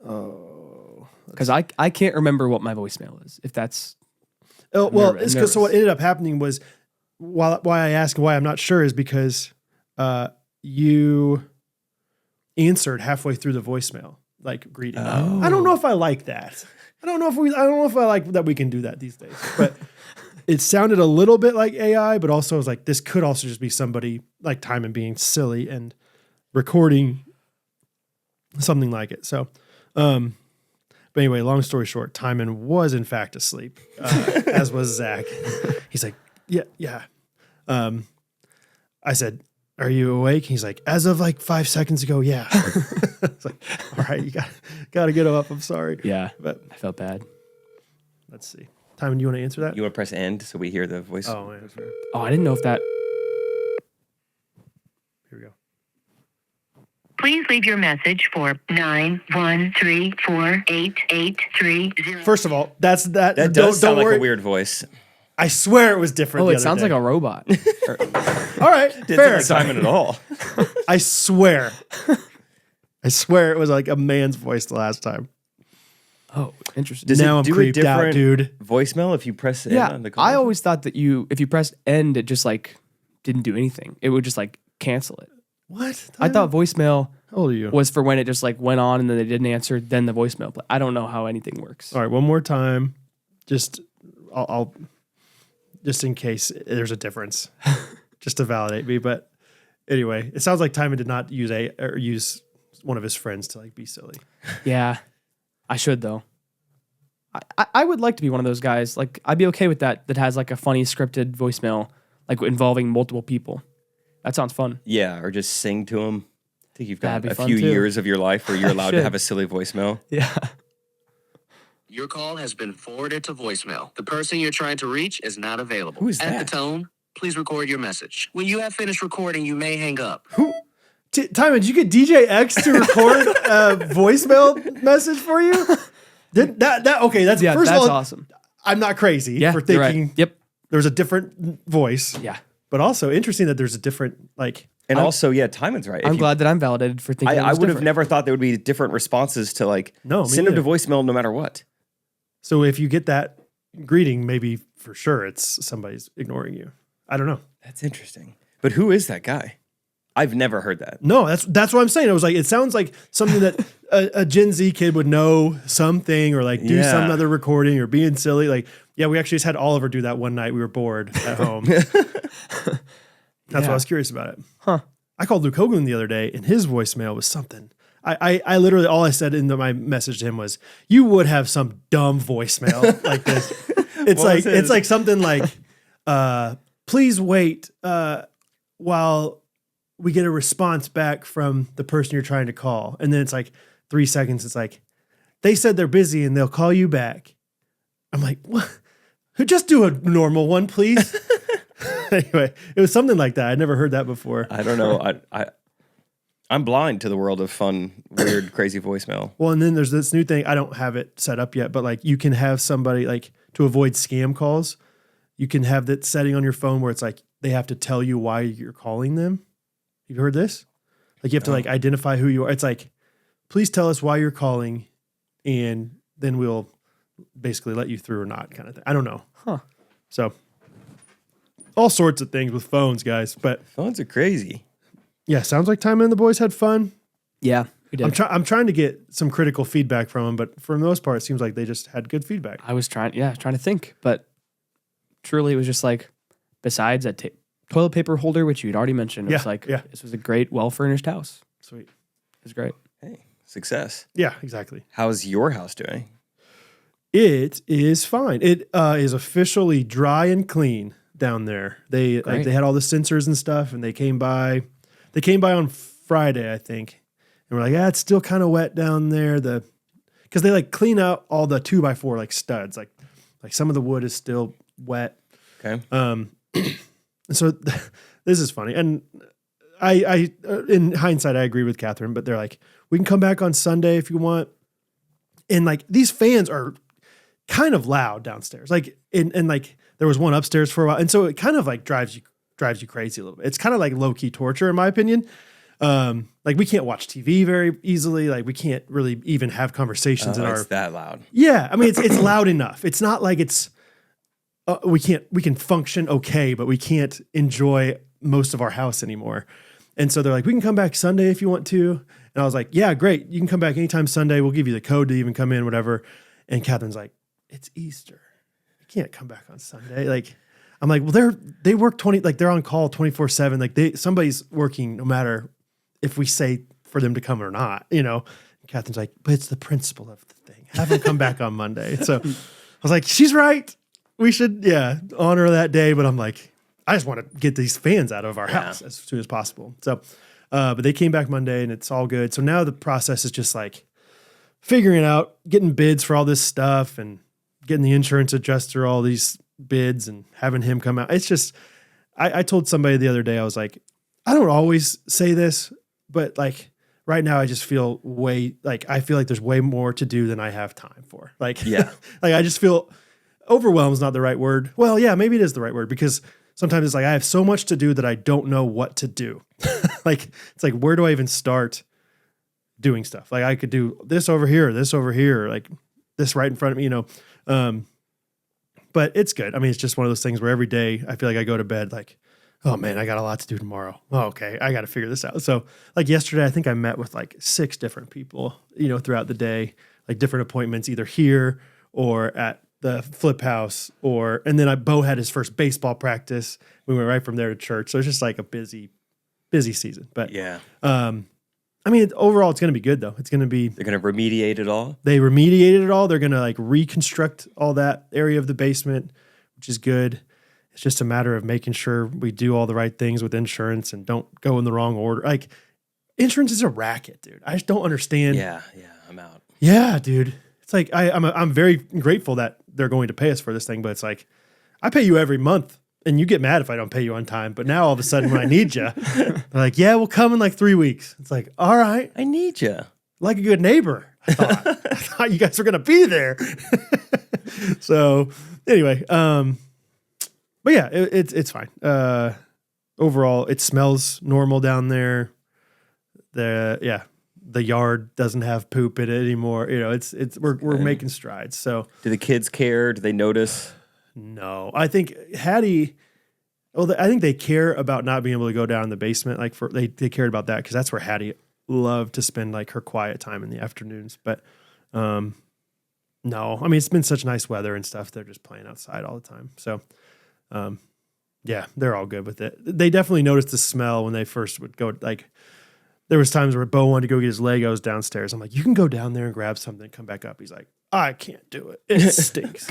Oh, Because I can't remember what my voicemail is. If that's well, nervous. it's because so what ended up happening was why I asked why I'm not sure is because you answered halfway through the voicemail, like greeting. Oh. I don't know if I like that. I don't know if I like that we can do that these days. But it sounded a little bit like AI, but also I was like, this could also just be somebody like Timon being silly and recording something like it. So, but anyway, long story short, Timon was in fact asleep, as was Zach. He's like, yeah. I said, "Are you awake?" He's like, "As of like 5 seconds ago, yeah." It's like, all right, you got to get up. I'm sorry. yeah. But I felt bad. let's see. Timon, you want to answer that? You want to press end so we hear the voice? Oh, yeah, sure. Oh, I didn't know if that. Here we go. Please leave your message for 913488830. First of all, that That don't does sound like worry. a weird voice. I swear it was different. Oh, the it other sounds day. like a robot. All right, Didn't fair. sound like Timon at all. I swear. I swear it was like a man's voice the last time. Oh, interesting. Does Now it I'm do a creeped out, different dude. voicemail if you press end Yeah, on the call? I always thought that if you pressed end, it just like didn't do anything. It would just like cancel it. What? I thought voicemail How old are you? was for when it just like went on and then they didn't answer, then the voicemail. But I don't know how anything works. All right, one more time. I'll just in case there's a difference, just to validate me. But anyway, it sounds like Timon did not use one of his friends to like be silly. Yeah, I should though. I would like to be one of those guys. Like I'd be okay with that has like a funny scripted voicemail, like involving multiple people. That sounds fun. Yeah, or just sing to them. I think you've got That'd be a fun, few too. years of your life where you're allowed to should. have a silly voicemail. Yeah. Your call has been forwarded to voicemail. The person you're trying to reach is not available. Who is At that? the tone, please record your message. When you have finished recording, you may hang up. Timon, did you get DJ X to record a voicemail message for you? Did that okay? That's Yeah, first that's of all, awesome. I'm not crazy Yeah, for you're right. thinking Yep. there's a different voice. Yeah. But also interesting that there's a different like. And also, yeah, Timon's right. I'm glad that I'm validated for thinking. I would have never thought there would be different responses to like No, me send them to neither. voicemail no matter what. So if you get that greeting, maybe for sure it's somebody's ignoring you. I don't know. That's interesting. But who is that guy? I've never heard that. No, that's what I'm saying. I was like, it sounds like something that a Gen Z kid would know something or like do Yeah. some other recording or being silly. Like, yeah, we actually just had Oliver do that one night. We were bored at home. That's why I was curious about it. Huh. I called Luke Hoagland the other day and his voicemail was something. I literally, all I said in my message to him was, you would have some dumb voicemail like this. It's What like, was his? it's like something like, please wait while we get a response back from the person you're trying to call. And then it's like 3 seconds. It's like, they said they're busy and they'll call you back. I'm like, what? Just do a normal one, please. Anyway, it was something like that. I'd never heard that before. I don't know. I'm blind to the world of fun, weird, crazy voicemail. Well, and then there's this new thing. I don't have it set up yet, but like you can have somebody like to avoid scam calls. You can have that setting on your phone where it's like they have to tell you why you're calling them. Have you heard this? Like you have to like identify who you are. It's like, please tell us why you're calling, and then we'll basically let you through or not, kind of thing. I don't know. Huh. So all sorts of things with phones, guys. But Phones are crazy. yeah, sounds like Timon and the boys had fun. Yeah, we did. I'm trying to get some critical feedback from them, but for the most part, it seems like they just had good feedback. I was trying to think, but truly it was just like, besides that toilet paper holder, which you'd already mentioned, it was like, this was a great, well-furnished house. Sweet. It was great. Hey, success. Yeah, exactly. How's your house doing? It is fine. It is officially dry and clean down there. They Great. they had all the sensors and stuff, and they came by. They came by on Friday, I think, and we're like, it's still kind of wet down there. Because they like clean out all the 2x4 like studs, like some of the wood is still wet. Okay. So this is funny, and I in hindsight I agree with Catherine, but they're like, we can come back on Sunday if you want, and like these fans are kind of loud downstairs, like and like there was one upstairs for a while, and so it kind of like drives you crazy a little bit. It's kind of like low key torture in my opinion. Like we can't watch TV very easily, like we can't really even have conversations in our. It's that loud. Yeah, I mean it's loud enough. It's not like it's. We can function okay, but we can't enjoy most of our house anymore. And so they're like, we can come back Sunday if you want to. And I was like, yeah, great. You can come back anytime Sunday. We'll give you the code to even come in, whatever. And Catherine's like, it's Easter. You can't come back on Sunday. Like, I'm like, well, they work they're on call 24/7. Like somebody's working no matter if we say for them to come or not, you know. And Catherine's like, but it's the principle of the thing. Have them come back on Monday. So I was like, she's right. We should, honor that day. But I'm like, I just want to get these fans out of our house as soon as possible. So, but they came back Monday and it's all good. So now the process is just like figuring out, getting bids for all this stuff and getting the insurance adjuster all these bids and having him come out. It's just, I told somebody the other day, I was like, I don't always say this, but like right now I just feel I feel like there's way more to do than I have time for. Like, Yeah. like I just feel overwhelmed is not the right word. Well, yeah, maybe it is the right word because sometimes it's like I have so much to do that I don't know what to do. Like, it's like, where do I even start doing stuff? Like I could do this over here, like this right in front of me, you know? But it's good. I mean, it's just one of those things where every day I feel like I go to bed, like oh man, I got a lot to do tomorrow. Oh, okay, I got to figure this out. So like yesterday, I think I met with like 6 different people, throughout the day, like different appointments, either here or at the flip house, and then Bo had his first baseball practice. We went right from there to church. So it's just like a busy season. But Yeah. I mean, overall, it's going to be good though. It's going to be. They're going to remediate it all. They remediated it all. They're going to like reconstruct all that area of the basement, which is good. It's just a matter of making sure we do all the right things with insurance and don't go in the wrong order. Like, insurance is a racket, dude. I just don't understand. Yeah, I'm out. Yeah, dude. It's like I'm very grateful that they're going to pay us for this thing, but it's like I pay you every month, and you get mad if I don't pay you on time. But now all of a sudden, when I need you, they're like, "Yeah, we'll come in like 3 weeks." It's like, all right, I need you. like a good neighbor. I thought you guys were gonna be there. So anyway, but yeah, it's fine. Overall, it smells normal down there. The yard doesn't have poop in it anymore. We're making strides. So Do the kids care? Do they notice? no, I think Hattie. Well, I think they care about not being able to go down in the basement. Like they cared about that because that's where Hattie loved to spend like her quiet time in the afternoons. But no, I mean it's been such nice weather and stuff. They're just playing outside all the time. So yeah, they're all good with it. They definitely noticed the smell when they first would go. Like there was times where Bo wanted to go get his Legos downstairs. I'm like, you can go down there and grab something and come back up. He's like, I can't do it. It stinks.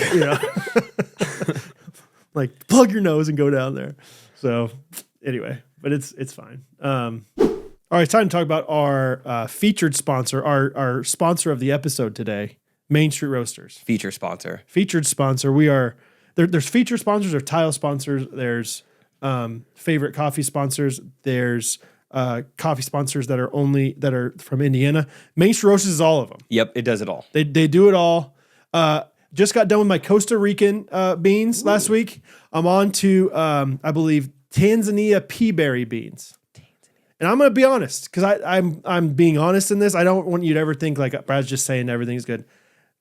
Like plug your nose and go down there. So anyway, but it's fine. All right, it's time to talk about our featured sponsor, our sponsor of the episode today, Main Street Roasters. Feature sponsor. Featured sponsor. We are there's feature sponsors, there's tile sponsors, there's favorite coffee sponsors, there's coffee sponsors that are from Indiana. Main Street Roasters is all of them. Yep, it does it all. They do it all. Just got done with my Costa Rican beans last week. I'm on to I believe Tanzania peaberry beans. And I'm gonna be honest, because I'm being honest in this. I don't want you to ever think like Brad's just saying everything's good.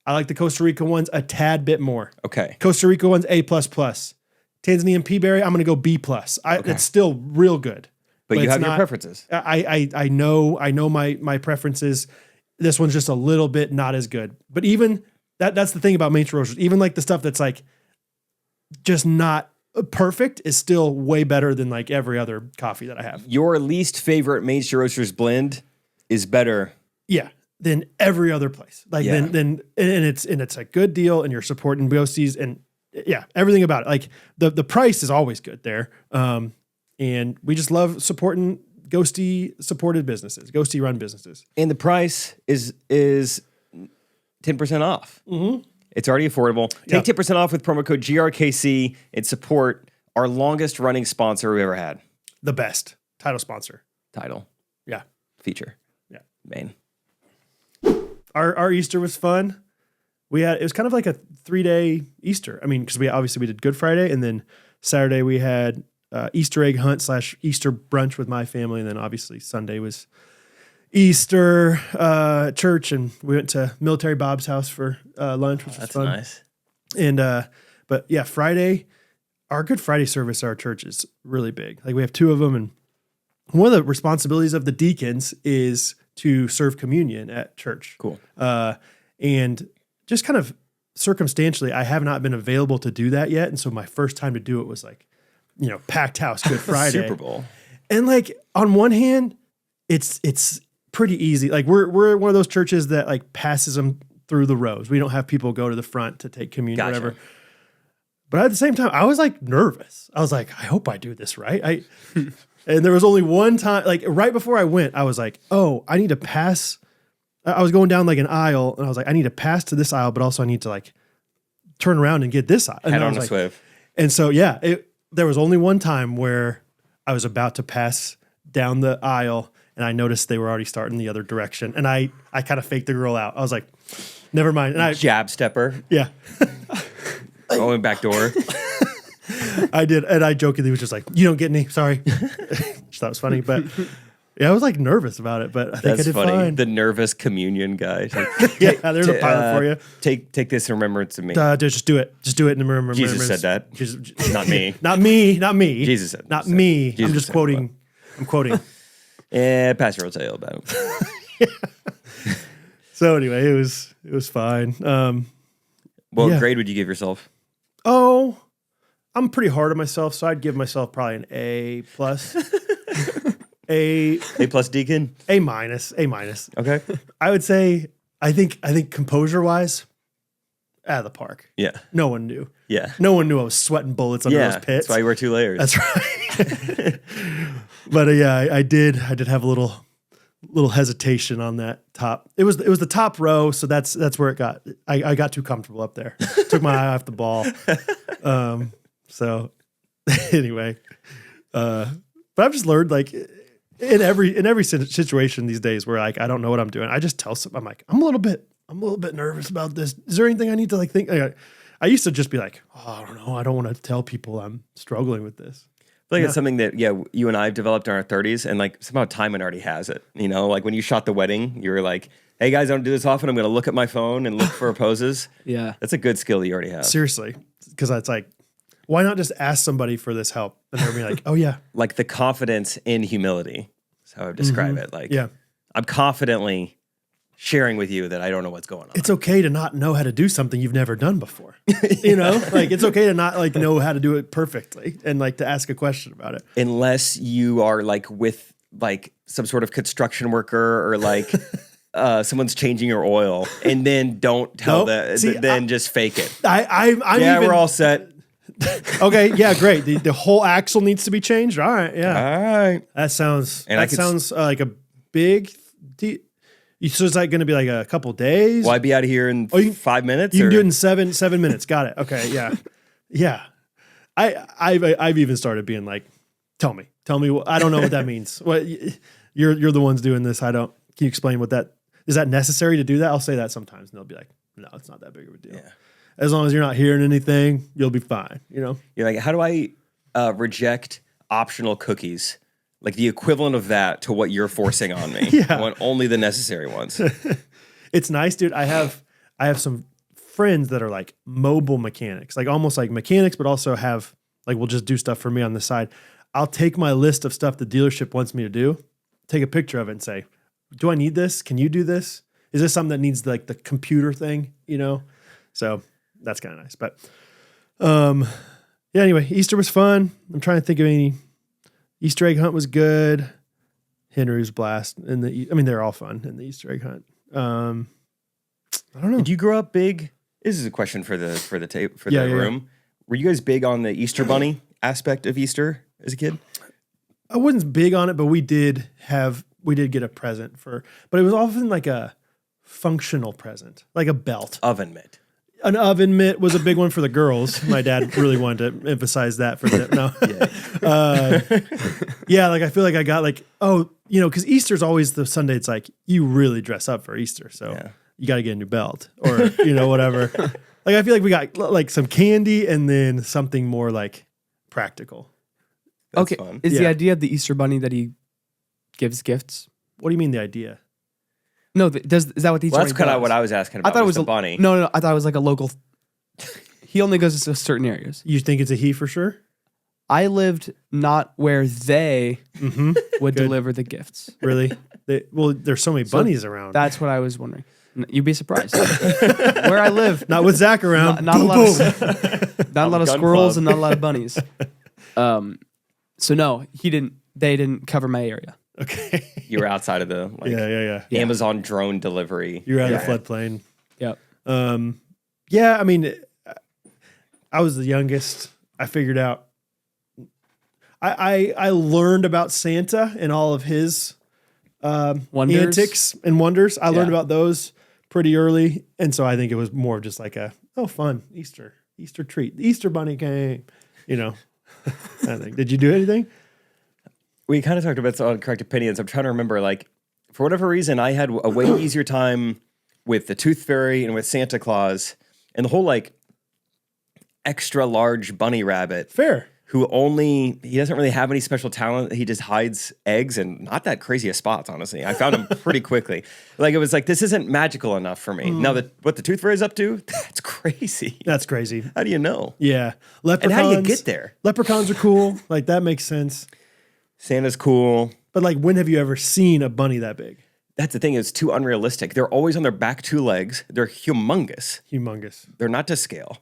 I like the Costa Rica ones a tad bit more. Okay. Costa Rica ones A++. Tanzanian peaberry, I'm gonna go B+. It's still real good. But you it's have your not- preferences. I know my preferences. This one's just a little bit not as good. But even that's the thing about Main Street Roasters. Even like the stuff that's like just not perfect is still way better than like every other coffee that I have. Your least favorite Main Street Roasters blend is better. Yeah, than every other place. Like Yeah. then it's a good deal, and you're supporting Ghosties, and yeah, everything about it. Like the price is always good there. And we just love supporting Ghosty supported businesses, Ghosty run businesses. And the price is 10% off. Mm-hmm. It's already affordable. Take 10% off with promo code GRKC and support our longest running sponsor we've ever had. The best title sponsor. Title. Yeah. Feature. Yeah. Main. Our Easter was fun. It was kind of like a 3-day Easter. I mean, because we did Good Friday, and then Saturday we had Easter egg hunt / Easter brunch with my family, and then obviously Sunday was Easter church, and we went to Military Bob's house for lunch, which was fun. Nice. And but yeah, Friday, our Good Friday service at our church is really big. Like we have 2 of them, and one of the responsibilities of the deacons is to serve communion at church. Cool. And just kind of circumstantially, I have not been available to do that yet, and so my first time to do it was like, packed house Good Friday, Super Bowl. and like on one hand, it's pretty easy. Like we're one of those churches that like passes them through the rows. We don't have people go to the front to take communion or whatever. But at the same time, I was like nervous. I was like, I hope I do this right. And there was only one time, like right before I went, I was like, oh, I need to pass. I was going down like an aisle, and I was like, I need to pass to this aisle, but also I need to like turn around and get this aisle. And Head I on was a like, swift. And so, yeah, there was only one time where I was about to pass down the aisle, and I noticed they were already starting the other direction. And I kind of faked the girl out. I was like, never mind. And I, Jab stepper. yeah, Going back door. I did. And I jokingly was just like, you don't get any, sorry. Just thought it was funny. But Yeah, I was like nervous about it, but I think I That's did funny. fine. The nervous communion guy. Yeah, there's a pilot for you. Take this in remembrance of me. Dude, just do it. Just do it in remember. Jesus said that. Not me. Not me. Not me. Jesus said. Not me. Jesus I'm just said quoting. I'm quoting. Yeah, Pastor will tell you about him. So anyway, it was fine. What Yeah. grade would you give yourself? Oh, I'm pretty hard on myself, so I'd give myself probably an A plus. A A+ Deacon. A minus. A minus. Okay. I would say I think composure wise, out of the park. Yeah. No one knew. Yeah. No one knew I was sweating bullets under Yeah. those pits. That's why you wear 2 layers. That's right. But yeah, I did have a little hesitation on that top. It was the top row, so that's where it got. I got too comfortable up there. Took my eye off the ball. So anyway, but I've just learned like in every situation these days where like I don't know what I'm doing, I just tell someone, I'm like, I'm a little bit nervous about this. Is there anything I need to like think? I used to just be like, oh, I don't know. I don't want to tell people I'm struggling with this. I feel like it's something that, you and I have developed in our 30s, and like somehow Timon already has it. You know, like when you shot the wedding, you were like, hey guys, I don't do this often. I'm going to look at my phone and look for poses. Yeah. That's a good skill that you already have. Seriously, because it's like, why not just ask somebody for this help? And they'll be like, oh yeah. Like the confidence in humility. That's how I would describe it. Like, Yeah. I'm confidently sharing with you that I don't know what's going on. It's okay to not know how to do something you've never done before. You know, like it's okay to not like know how to do it perfectly and like to ask a question about it. Unless you are like with like some sort of construction worker or like someone's changing your oil, and then don't tell Nope. that. See, then just fake it. I'm Yeah, even, we're all set. okay. Yeah, great. The whole axle needs to be changed. All right. Yeah, All right. that sounds And I that could sounds like a big. So is that going to be like a couple days? Will I be out of here in 5 minutes? You can or- do it in seven minutes. Got it. Okay. Yeah. Yeah. I've even started being like, tell me. I don't know what that means. What you're the ones doing this. I don't. Can you explain what that is? That necessary to do that? I'll say that sometimes, and they'll be like, no, it's not that big of a deal. Yeah. As long as you're not hearing anything, you'll be fine. You know. You're like, how do I reject optional cookies? Like the equivalent of that to what you're forcing on me. Yeah. I want only the necessary ones. It's nice, dude. I have some friends that are like mobile mechanics, like almost like mechanics, but also have like will just do stuff for me on the side. I'll take my list of stuff the dealership wants me to do, take a picture of it, and say, "Do I need this? Can you do this? Is this something that needs like the computer thing?" You know. So that's kind of nice. But yeah. Anyway, Easter was fun. I'm trying to think of any. Easter egg hunt was good. Henry's blast, and they're all fun in the Easter egg hunt. I don't know. Did you grow up big? This is a question for the Yeah. room. Were you guys big on the Easter bunny aspect of Easter as a kid? I wasn't big on it, but we did get a present but it was often like a functional present, like a belt. Oven mitt. An oven mitt was a big one for the girls. My dad really wanted to emphasize that for them. No. Yeah, like I feel like I got like, because Easter's always the Sunday. It's like you really dress up for Easter, so you got to get a new belt or whatever. Like I feel like we got like some candy and then something more like practical. That's Okay, fun. is the Yeah. idea of the Easter bunny that he gives gifts? What do you mean the idea? No, is that what the Easter Well, that's bunny kind of does? what I was asking about. I thought it was the a bunny. No, I thought it was like a local. He only goes to certain areas. You think it's a he for sure? I lived not where they Mm-hmm. would Good. deliver the gifts. Really? There's so many bunnies around. That's what I was wondering. You'd be surprised. Where I live, Not with Zach around. not a Boom, lot boom. of not a lot of Gun squirrels club. and not a lot of bunnies. So no, they didn't cover my area. Okay. You were outside of the Yeah. Amazon drone delivery. You're out of Yeah. the floodplain. Yep. Yeah, I mean, I was the youngest. I figured out. I learned about Santa and all of his Wonders. antics and wonders. I learned Yeah. about those pretty early, and so I think it was more of just like fun Easter treat. The Easter bunny came. I think. Did you do anything? We kind of talked about this on Correct Opinions. I'm trying to remember, like, for whatever reason, I had a way easier time with the Tooth Fairy and with Santa Claus and the whole, like, extra large bunny rabbit. Fair. who he doesn't really have any special talent. He just hides eggs and not that crazy of spots, honestly. I found him pretty quickly. Like, it was like, this isn't magical enough for me. Now, what the Tooth Fairy is up to, that's crazy. That's crazy. How do you know? Yeah. And Leprechauns. how do you get there? Leprechauns are cool. Like, that makes sense. Santa's cool. But like, when have you ever seen a bunny that big? That's the thing, it's too unrealistic. They're always on their back 2 legs. They're humongous. Humongous. They're not to scale.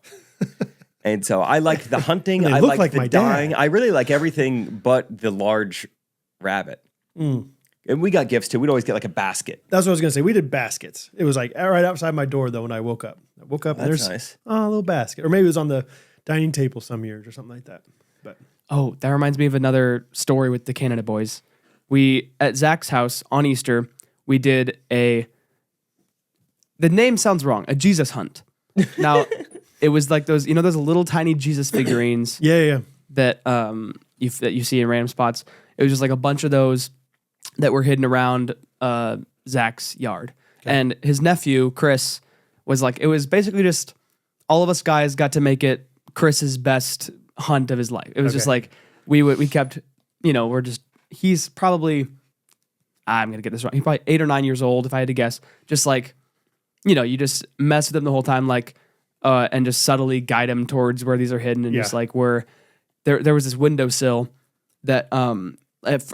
And so I like the hunting. And they I look like the my dying. dad. I really like everything but the large rabbit. And we got gifts too. We'd always get like a basket. That's what I was going to say. We did baskets. It was like right outside my door, though, when I woke up. I woke up and That's there's nice. a little basket. Or maybe it was on the dining table some years or something like that. But Oh, that reminds me of another story with the Canada boys. We, at Zach's house on Easter, we did the name sounds wrong, a Jesus hunt. Now, it was like those little tiny Jesus figurines yeah. that you see in random spots. It was just like a bunch of those that were hidden around Zach's yard. And his nephew, Chris, was like, it was basically just all of us guys got to make it Chris's best hunt of his life. It was just like, we kept, he's probably, I'm going to get this wrong. He's probably 8 or 9 years old, if I had to guess. Just like, you just mess with him the whole time, like, and just subtly guide him towards where these are hidden. And just like where there was this windowsill that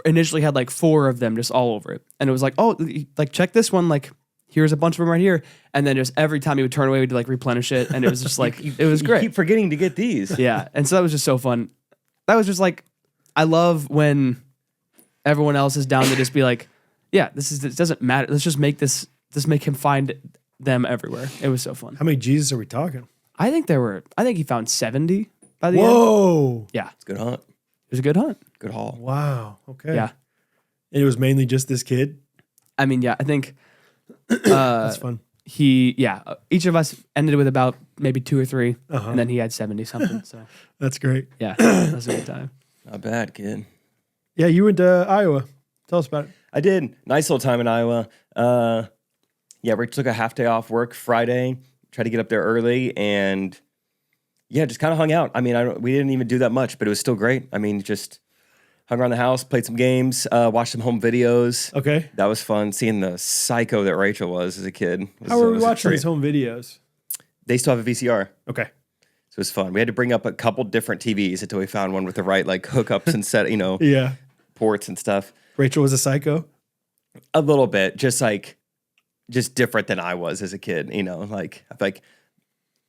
initially had like 4 of them just all over it. And it was like, oh, like check this one. Like, here's a bunch of them right here. And then just every time he would turn away, we'd like replenish it. And it was just like, it was great. You keep forgetting to get these. Yeah. And so that was just so fun. That was just like, I love when everyone else is down to just be like, yeah, this doesn't matter. Let's just make him find them everywhere. It was so fun. How many Jesus are we talking? I think he found 70 by the end. Whoa. Yeah. It's a good hunt. It was a good hunt. Good haul. Wow. Okay. Yeah. And it was mainly just this kid? I mean, yeah, I think That's fun. each of us ended with about maybe 2 or 3, Uh-huh. and then he had 70 something. So That's great. yeah, that was a good time. Not bad, kid. Yeah, you went to Iowa. Tell us about it. I did. Nice little time in Iowa. Rich took a half day off work Friday, tried to get up there early, and just kind of hung out. I mean, we didn't even do that much, but it was still great. I mean, just hung around the house, played some games, watched some home videos. Okay. That was fun. Seeing the psycho that Rachel was as a kid. How were we was a watching treat. these home videos? They still have a VCR. Okay. So it was fun. We had to bring up a couple different TVs until we found one with the right like hookups and set, Yeah. ports and stuff. Rachel was a psycho? A little bit, just different than I was as a kid. Like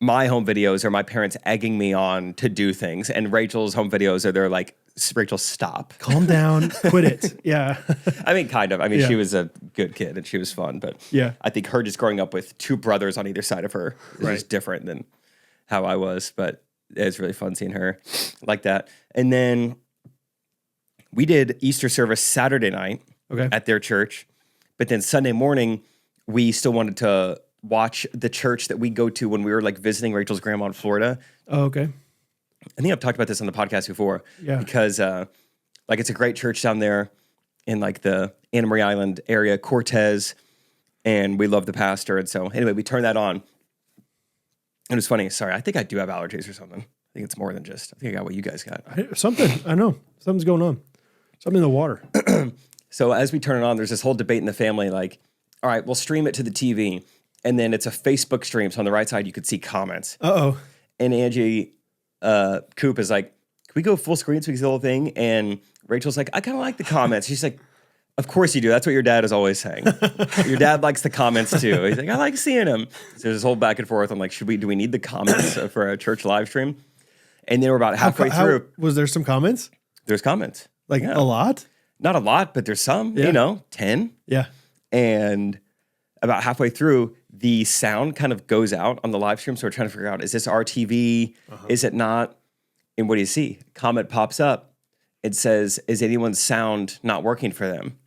my home videos are my parents egging me on to do things, and Rachel's home videos are they're like, Rachel, stop. Calm down. Quit it. Yeah. I mean, kind of. I mean, Yeah. she was a good kid and she was fun, but Yeah. I think her just growing up with 2 brothers on either side of her is Right. just different than how I was. But it's really fun seeing her like that. And then we did Easter service Saturday night Okay. at their church, but then Sunday morning we still wanted to watch the church that we go to when we were like visiting Rachel's grandma in Florida. Oh, okay. I think I've talked about this on the podcast before. Yeah. Because it's a great church down there in like the Anna Marie Island area, Cortez, and we love the pastor. And so anyway, we turned that on. It was funny. Sorry, I think I do have allergies or something. I think it's more than just. I think I got what you guys got. Something. I know. Something's going on. Something in the water. So as we turn it on, there's this whole debate in the family. Like, all right, we'll stream it to the TV, and then it's a Facebook stream. So on the right side, you could see comments. Uh-oh. And Angie Coop is like, can we go full screen so we can see the whole thing? And Rachel's like, I kind of like the comments. She's like, of course you do. That's what your dad is always saying. Your dad likes the comments too. He's like, I like seeing them. So there's this whole back and forth. I'm like, do we need the comments for a church live stream? And then we're about halfway through. Was there some comments? There's comments. Like a lot? Not a lot, but there's some, Yeah. 10. Yeah. And about halfway through, the sound kind of goes out on the live stream. So we're trying to figure out, is this our TV? Is it not? And what do you see? Comment pops up. It says, is anyone's sound not working for them?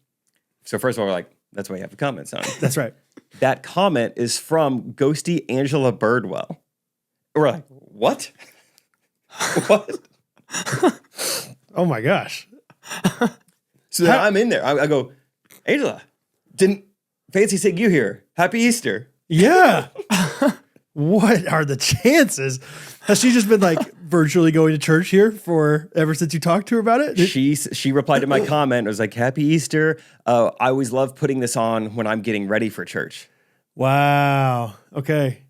So first of all, we're like, that's why you have the comments on. That's right. That comment is from Ghosty Angela Birdwell. We're like, what? What? Oh my gosh. So then I'm in there. I go, Angela, didn't fancy seeing you here. Happy Easter. Yeah. What are the chances? Has she just been like virtually going to church here for ever since you talked to her about it? She replied to my comment. It was like, "Happy Easter. I always love putting this on when I'm getting ready for church." Wow. Okay.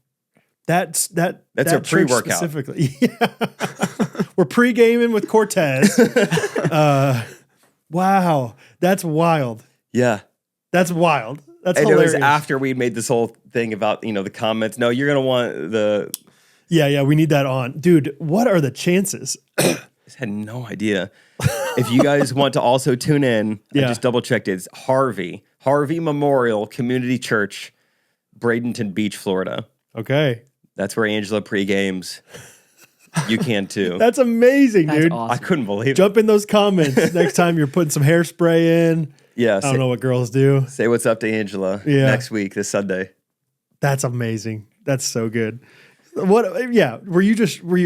That's a church pre-workout. specifically. Yeah. We're pre-gaming with Cortez. Wow. That's wild. Yeah. That's wild. That's And hilarious. it was after we made this whole thing about, the comments. No, you're going to want the... Yeah, we need that on. Dude, what are the chances? I had no idea. If you guys want to also tune in, I Yeah. just double checked. It's Harvey Memorial Community Church, Bradenton Beach, Florida. Okay. That's where Angela pre-games. You can too. That's amazing, That's dude. I awesome. couldn't believe it. Jump in those comments next time you're putting some hairspray in. Yeah. I don't know what girls do. Say what's up to Angela next week, this Sunday. That's amazing. That's so good. What? Yeah. Were you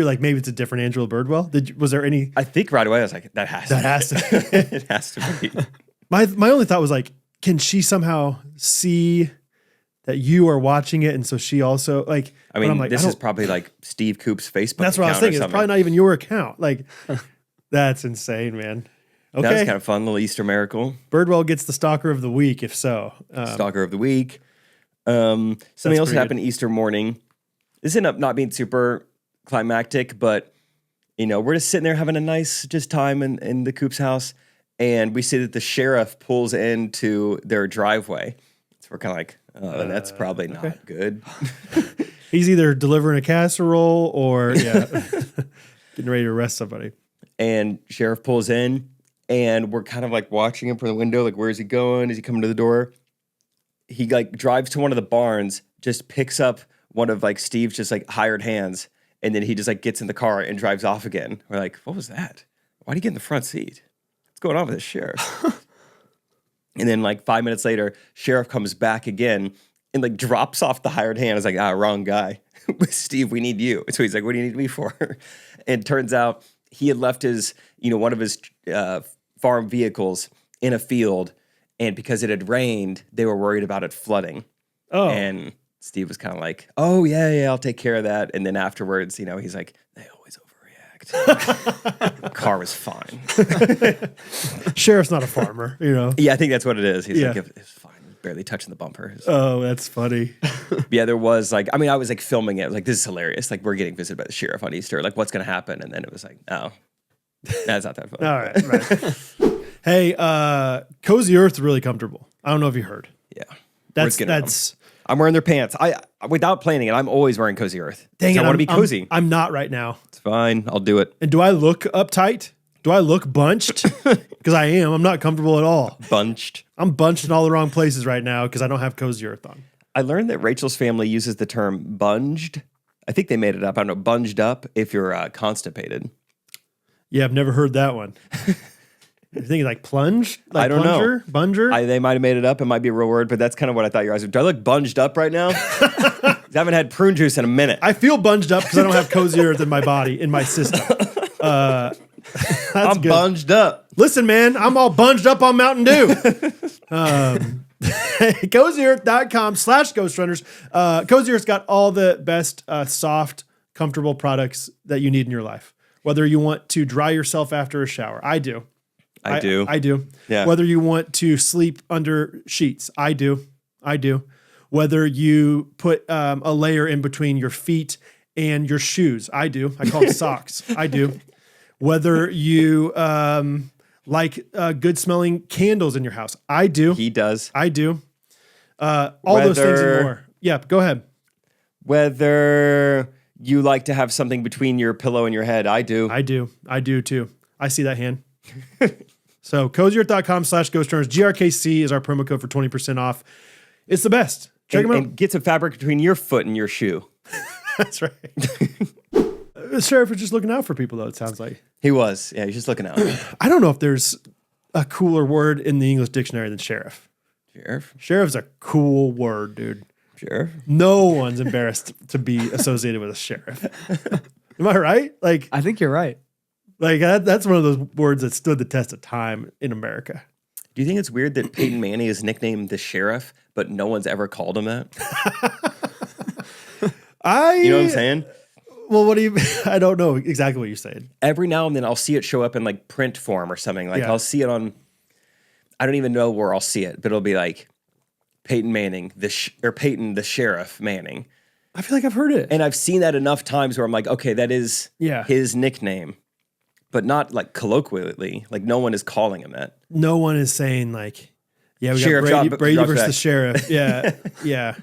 like, maybe it's a different Angela Birdwell? Was there any? I think right away I was like, that has to be. It has to be. My only thought was like, can she somehow see that you are watching it, and so she also like? I but mean, I'm like, this I is don't- probably like Steve Coop's Facebook That's what I was account or thinking. It's something. probably not even your account. Like, that's insane, man. Okay. That was kind of fun, little Easter miracle. Birdwell gets the stalker of the week, if so. Stalker of the week. Something else pretty happened Easter morning. This ended up not being super climactic, but we're just sitting there having a nice just time in the Coop's house, and we see that the sheriff pulls into their driveway. So we're kind of like, oh, that's probably not good. He's either delivering a casserole or getting ready to arrest somebody. And sheriff pulls in, and we're kind of like watching him from the window, like, where is he going? Is he coming to the door? He like drives to one of the barns, just picks up one of like Steve's just like hired hands, and then he just like gets in the car and drives off again. We're like, what was that? Why'd he get in the front seat? What's going on with this sheriff? And then like 5 minutes later, sheriff comes back again and like drops off the hired hand. It's like, wrong guy. Steve, we need you. So he's like, what do you need me for? And it turns out he had left his, one of his farm vehicles in a field, and because it had rained, they were worried about it flooding. Oh. And Steve was kind of like, oh, yeah, I'll take care of that. And then afterwards, he's like, they always overreact. The car was fine. Sheriff's not a farmer, Yeah, I think that's what it is. He's Yeah. like, it's fine. Barely touching the bumper. Oh, that's funny. Yeah, there was like, I was like filming it. I was like, this is hilarious. Like, we're getting visited by the sheriff on Easter. Like, what's going to happen? And then it was like, oh, that's not that fun. All right. Hey, Cozy Earth's really comfortable. I don't know if you heard. Yeah. That's I'm wearing their pants. Without planning it, I'm always wearing Cozy Earth. dang it. I want to be cozy. I'm not right now. It's fine. I'll do it. And do I look uptight? Do I look bunched? Because I am. I'm not comfortable at all. Bunched. I'm bunched in all the wrong places right now because I don't have Cozy Earth on. I learned that Rachel's family uses the term bunged. I think they made it up. I don't know. Bunged up if you're constipated. Yeah, I've never heard that one. You think like plunge? Like I don't know. Bunger? They might have made it up. It might be a real word, but that's kind of what I thought your eyes were. Do I look bunged up right now? I haven't had prune juice in a minute. I feel bunged up because I don't have Cozy Earth in my body, in my system. I'm good. bunged up. Listen, man, I'm all bunged up on Mountain Dew. CozyEarth.com/Ghostrunners. Cozy Earth's got all the best soft, comfortable products that you need in your life. Whether you want to dry yourself after a shower, I do. I do. I do. Yeah. Whether you want to sleep under sheets, I do. Whether you put a layer in between your feet and your shoes, I do. I call them socks. I do. Whether you like good smelling candles in your house, I do. He does. I do. All those things and more. Yeah, go ahead. Whether you like to have something between your pillow and your head, I do. I do. I do too. I see that hand. So CozyEarth.com/Ghostrunners. GRKC is our promo code for 20% off. It's the best. Check them out. And get some fabric between your foot and your shoe. That's right. The sheriff was just looking out for people, though, it sounds like. He was. Yeah, he's just looking out. I don't know if there's a cooler word in the English dictionary than sheriff. Sheriff. Sheriff's a cool word, dude. Sheriff. No one's embarrassed to be associated with a sheriff. Am I right? I think you're right. That's one of those words that stood the test of time in America. Do you think it's weird that Peyton Manning is nicknamed the Sheriff, but no one's ever called him that? You know what I'm saying? Well, what do you? I don't know exactly what you're saying. Every now and then I'll see it show up in like print form or something. Like Yeah. I'll see it on. I don't even know where I'll see it, but it'll be like Peyton Manning, or Peyton the Sheriff Manning. I feel like I've heard it. And I've seen that enough times where I'm like, okay, that is Yeah. his nickname, but not like colloquially. Like no one is calling him that. No one is saying like, yeah, we Sheriff got drop- Brady drops versus back. the sheriff. Yeah, yeah,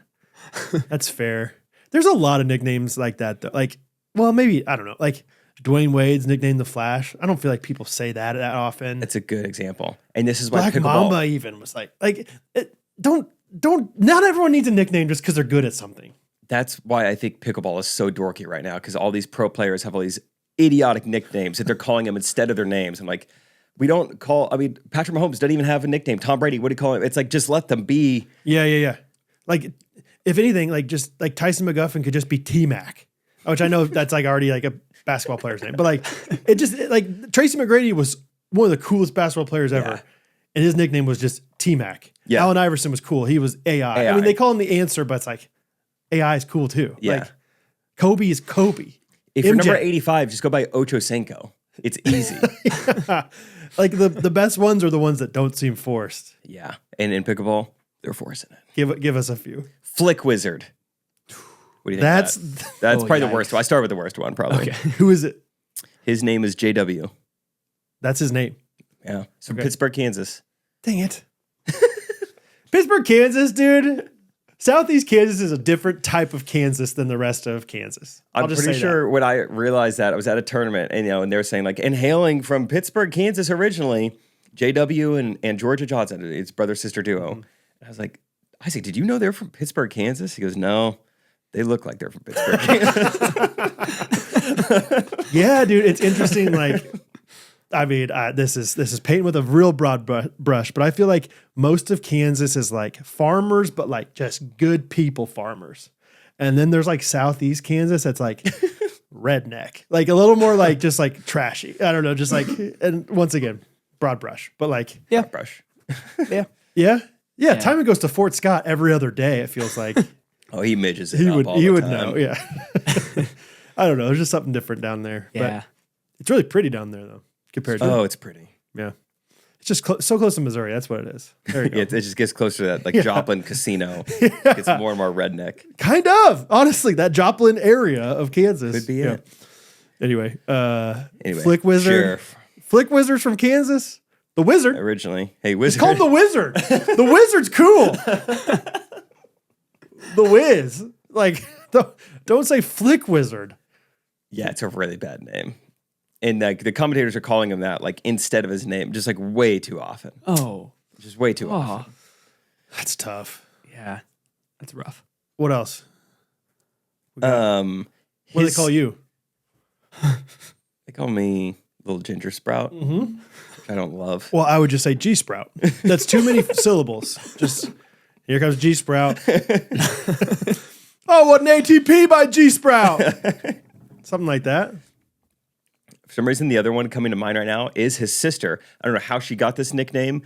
that's fair. There's a lot of nicknames like that though. Like, well, maybe I don't know. Like Dwayne Wade's nickname, the Flash. I don't feel like people say that often. That's a good example. And this is why Black pickleball. Mamba even was like don't. Not everyone needs a nickname just because they're good at something. That's why I think pickleball is so dorky right now, because all these pro players have all these idiotic nicknames that they're calling them instead of their names. I'm like, we don't call. I mean, Patrick Mahomes doesn't even have a nickname. Tom Brady, what do you call him? It's like just let them be. Yeah. Like, if anything, like just like Tyson McGuffin could just be T-Mac, which I know that's like already like a basketball player's name, but like like Tracy McGrady was one of the coolest basketball players ever, Yeah. and his nickname was just T-Mac. Yeah. Allen Iverson was cool. He was AI. I mean, they call him the answer, but it's like AI is cool too. Yeah. Like Kobe is Kobe. If you're MJ. number 85, just go by Ocho Cinco. It's easy. Like the best ones are the ones that don't seem forced. Yeah. And in pickleball, they're forcing it. Give us a few. Flick Wizard. What do you think? That's That's Oh, probably the yikes. worst one. I start with the worst one, probably. who is it? His name is JW. That's his name. Yeah. It's from Okay. Pittsburgh, Kansas. Dang it. Pittsburgh, Kansas, dude. Southeast Kansas is a different type of Kansas than the rest of Kansas. I'll I'm just pretty say sure when I realized that, I was at a tournament and and they were saying like, and hailing from Pittsburgh, Kansas originally, JW and Georgia Johnson, it's brother sister duo. Mm-hmm. I was like, Isaac, did you know they're from Pittsburgh, Kansas? He goes, no, they look like they're from Pittsburgh, Kansas. that. Yeah, dude, it's interesting. Like, I mean, this is painting with a real broad brush, but I feel like most of Kansas is like farmers, but like just good people farmers. And then there's like Southeast Kansas that's like redneck, like a little more like just like trashy. I don't know, just like, and once again, broad brush, but like, Brush. yeah. Timon goes to Fort Scott every other day. It feels like Oh, he midges it he up would all the time. know. Yeah, I don't know. There's just something different down there. Yeah. But it's really pretty down there though, compared to Oh, it's pretty. yeah. It's just so close to Missouri. That's what it is. There you go. It just gets closer to that like Joplin Casino. Gets more and more redneck. Kind of, honestly, that Joplin area of Kansas Could be it. Anyway, Anyway, Flick Wizard, Sheriff, Flick Wizard's from Kansas. The Wizard. originally. Hey, It's Wizard. called the Wizard. The Wizard's cool. The Wiz. Like, don't say Flick Wizard. Yeah, it's a really bad name. And like the commentators are calling him that like instead of his name, just like way too often. Oh. Just way too often. Oh. That's tough. Yeah. That's rough. What else? What What do they call you? They call me Little Ginger Sprout, which I don't love. Well, I would just say G Sprout. That's too many syllables. Just here comes G Sprout. Oh, what an ATP by G Sprout. Something like that. For some reason, the other one coming to mind right now is his sister. I don't know how she got this nickname.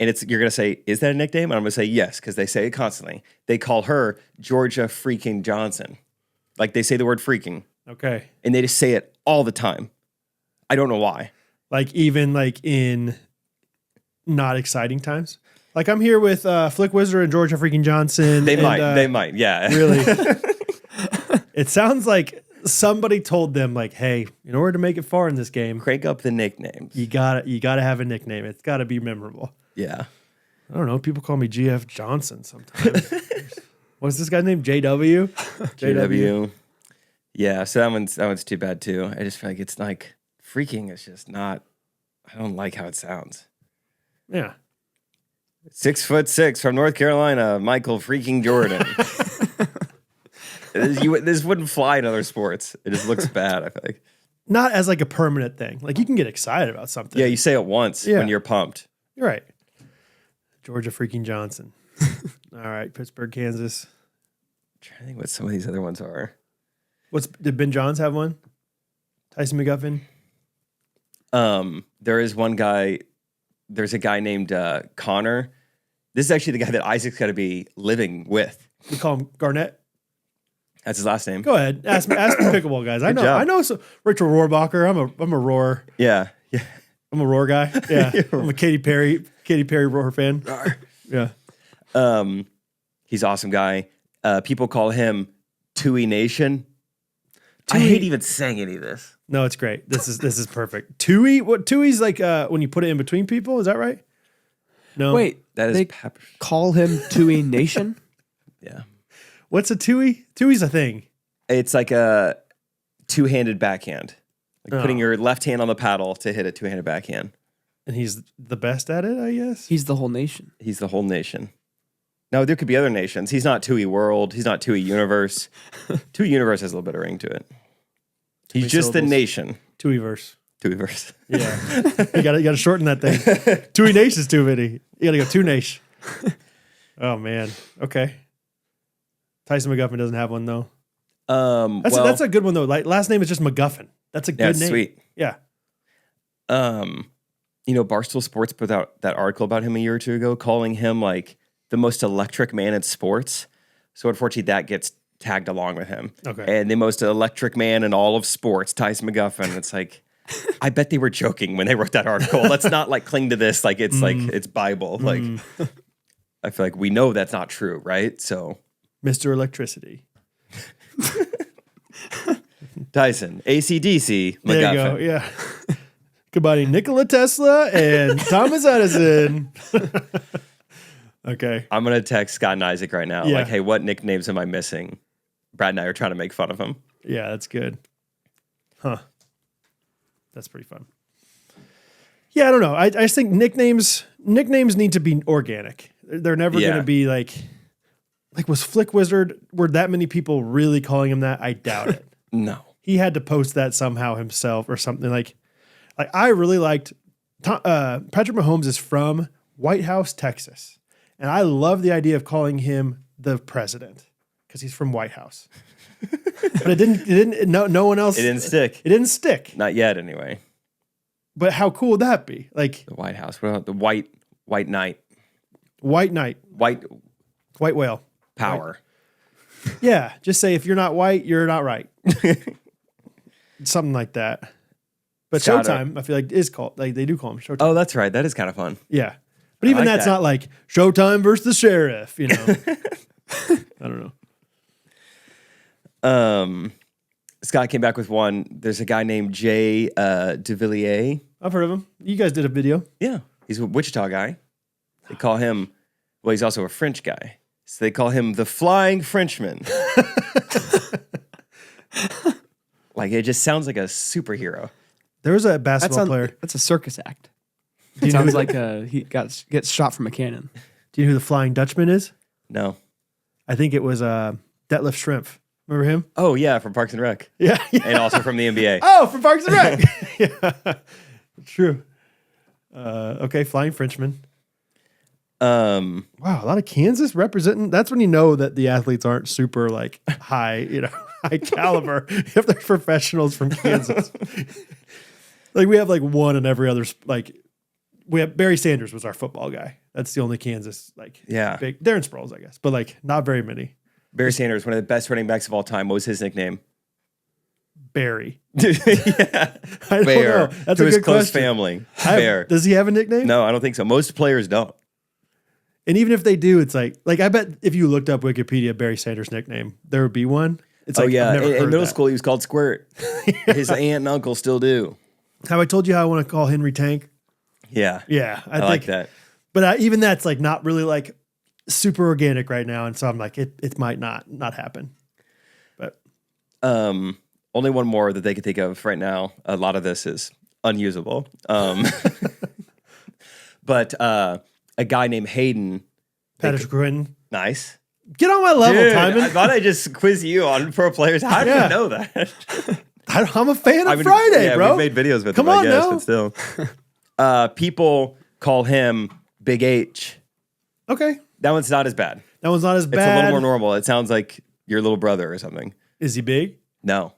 And you're going to say, is that a nickname? And I'm going to say yes, because they say it constantly. They call her Georgia freaking Johnson. Like they say the word freaking. Okay. And they just say it all the time. I don't know why. Like even like in not exciting times. Like I'm here with Flick Wizard and Georgia freaking Johnson. They and, might, yeah. Really. It sounds like somebody told them like, hey, in order to make it far in this game, Crank up the nicknames. you gotta have a nickname. It's gotta be memorable. Yeah. I don't know. People call me GF Johnson sometimes. What's this guy's name? JW? JW. Yeah, so that one's too bad too. I just feel like it's like freaking. It's just not. I don't like how it sounds. Yeah. 6'6" from North Carolina, Michael freaking Jordan. This wouldn't fly in other sports. It just looks bad. I feel like. Not as like a permanent thing. Like you can get excited about something. Yeah, you say it once Yeah. when you're pumped. You're right. Georgia freaking Johnson. All right. Pittsburgh, Kansas. I'm trying to think what some of these other ones are. Did Ben Johns have one? Tyson McGuffin? There is one guy. There's a guy named Connor. This is actually the guy that Isaac's got to be living with. We call him Garnett. That's his last name. Go ahead. Ask me pickleball guys. Good job. I know so Rachel Rohrbacher. I'm a roar. Yeah. Yeah. I'm a roar guy. Yeah. I'm a Katy Perry roar fan. Yeah. He's an awesome guy. People call him Tui Nation. I hate even saying any of this. No, it's great. This is perfect. Tui? What Tui's like when you put it in between people, is that right? No. Wait, That is they pepper. call him Tui Nation? Yeah. What's a Tui? Tui's a thing. It's like a two-handed backhand. Like Oh. putting your left hand on the paddle to hit a two-handed backhand. And he's the best at it, I guess. He's the whole nation. He's the whole nation. No, there could be other nations. He's not Tui World. He's not Tui Universe. Tui Universe has a little bit of ring to it. He's many just the syllables? nation. Tuiverse. Tuiverse. Yeah. you gotta shorten that thing. Tui Nation's too many. You gotta go Two Nation. Oh man. Okay. Tyson McGuffin doesn't have one though. That's a good one though. Like last name is just McGuffin. That's a good name. Sweet. Yeah. Barstool Sports put out that article about him a year or two ago, calling him like the most electric man in sports. So unfortunately, that gets tagged along with him. Okay. And the most electric man in all of sports, Tyson McGuffin. It's like, I bet they were joking when they wrote that article. Let's not like cling to this like it's Bible. Like, I feel like we know that's not true, right? So, Mr. Electricity. Tyson, AC/DC, McGuffin. There you go. Yeah. Combining Nikola Tesla and Thomas Edison. Okay. I'm gonna text Scott and Isaac right now. Yeah. Like, hey, what nicknames am I missing? Brad and I are trying to make fun of him. Yeah, that's good. Huh. That's pretty fun. Yeah, I don't know. I just think nicknames need to be organic. They're never Yeah. going to be like was Flick Wizard, were that many people really calling him that? I doubt it. No. He had to post that somehow himself or something. Like I really liked Patrick Mahomes is from White House, Texas. And I love the idea of calling him the president because he's from White House. But no one else. It didn't stick. It didn't stick. Not yet, anyway. But how cool would that be? Like The White House. What about the White Knight? White Knight, White White Whale. Power. Yeah, just say if you're not white, you're not right. Something like that. But Scott, Showtime, I feel like is called like they do call him Showtime. Oh, that's right. That is kind of fun. Yeah, but even like that's that. not like Showtime versus the sheriff. You know, I don't know. Scott came back with one. There's a guy named Jay DeVilliers. I've heard of him. You guys did a video. Yeah, he's a Wichita guy. They call him. Well, he's also a French guy, so they call him the Flying Frenchman. Like it just sounds like a superhero. There was a basketball player. That's a circus act. Do you know Sounds who- like he gets shot from a cannon. Do you know who the Flying Dutchman is? No. I think it was Detlef Schrempf. Remember him? Oh yeah, from Parks and Rec, Yeah. and also from the NBA. Oh, from Parks and Rec. Yeah, true. Okay, Flying Frenchman. Wow, a lot of Kansas representing. That's when you know that the athletes aren't super like high, high caliber. If they're professionals from Kansas, like we have like one in every other. Like we have Barry Sanders was our football guy. That's the only Kansas Yeah. big Darren Sproles, I guess, but like not very many. Barry Sanders, one of the best running backs of all time. What was his nickname? Barry. Yeah, I don't Bear. know. That's to a his good close question. family. I have- Bear. Does he have a nickname? No, I don't think so. Most players don't. And even if they do, it's like I bet if you looked up Wikipedia Barry Sanders' nickname, there would be one. It's like, yeah, I've never in heard middle that. school he was called Squirt. His aunt and uncle still do. Have I told you how I want to call Henry Tank? Yeah, Yeah, I like that. But even that's like not really like super organic right now, and so I'm like, it might not happen. But Only one more that they could think of right now. A lot of this is unusable. But a guy named Hayden. Patrick Quinton, Nice. get on my level, Dude, Timon. I thought I'd just quiz you on pro players. How do Yeah. you know that? I'm a fan of I mean, Friday, yeah, bro. we've made videos with Come him, on I guess, now. but still. People call him Big H. Okay, That one's not as bad. that one's not as It's bad. a little more normal. It sounds like your little brother or something. Is he big? No.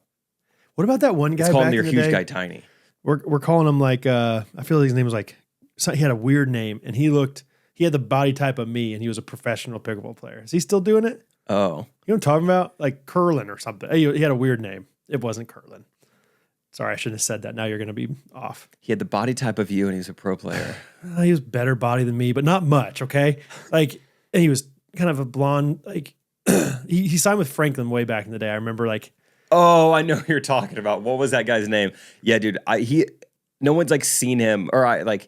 What about that one guy? It's called back him your in the huge day? guy tiny. We're calling him like I feel like his name was like he had a weird name, and he had the body type of me, and he was a professional pickleball player. Is he still doing it? Oh, You know what I'm talking about? Like Curlin or something. He had a weird name. It wasn't Curlin. Sorry, I shouldn't have said that. Now you're going to be off. he had the body type of you, and he was a pro player. He was better body than me, but not much, okay? Like, and he was kind of a blonde, like, he signed with Franklin way back in the day. I remember, like, Oh, I know who you're talking about. What was that guy's name? Yeah, dude. No one's like seen him, or I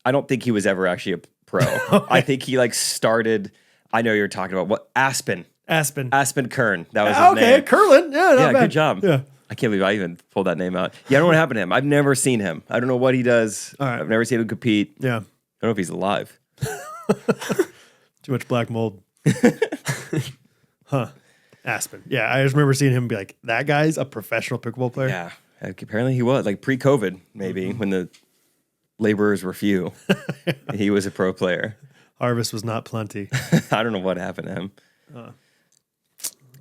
don't think he was ever actually a pro. I think he like started. I know you're talking about what Aspen Kern. That was his okay, name. Curlin. Yeah, not bad. Good job. Yeah. I can't believe I even pulled that name out. Yeah, I don't know what happened to him. I've never seen him. I don't know what he does. All right. I've never seen him compete. Yeah. I don't know if he's alive. Too much black mold. Huh. Aspen. Yeah, I just remember seeing him be like, that guy's a professional pickleball player. Yeah, apparently he was like pre-COVID, maybe when the laborers were few. He was a pro player. Harvest was not plenty. I don't know what happened to him.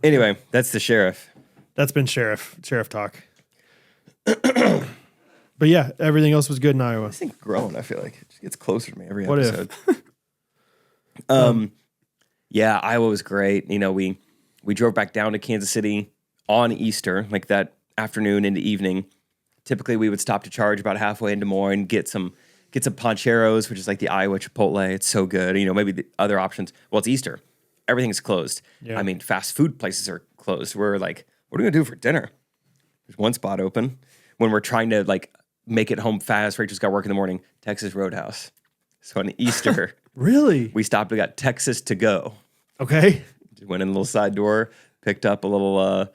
Anyway, that's the sheriff. That's been sheriff talk. But yeah, everything else was good in Iowa. This thing's growing. I feel like it just gets closer to me every What episode. if? Yeah, Iowa was great. You know, we drove back down to Kansas City on Easter, like that afternoon into evening. Typically, we would stop to charge about halfway in Des Moines, get some Pancheros, which is like the Iowa Chipotle. It's so good. You know, maybe the other options. Well, it's Easter. Everything's closed. Yeah. I mean, fast food places are closed. We're like, what are we gonna do for dinner? There's one spot open. When we're trying to like make it home fast, Rachel's got work in the morning. Texas Roadhouse. So on Easter, Really? we stopped. We got Texas to go. Okay. Went in the little side door, picked up a little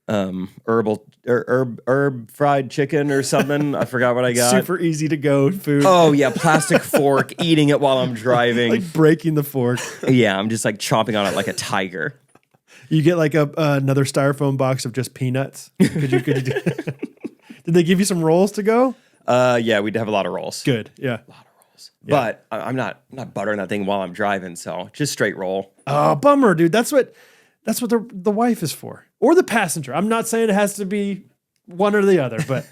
herb fried chicken or something. I forgot what I got. Super easy to go food. Oh yeah, plastic fork, eating it while I'm driving. Like breaking the fork. Yeah, I'm just like chomping on it like a tiger. You get like another styrofoam box of just peanuts. Could you do? Did they give you some rolls to go? Yeah, we'd have a lot of rolls. Good. Yeah. But I'm not buttering that thing while I'm driving, so just straight roll. Oh, bummer, dude. That's what the wife is for, or the passenger. I'm not saying it has to be one or the other, but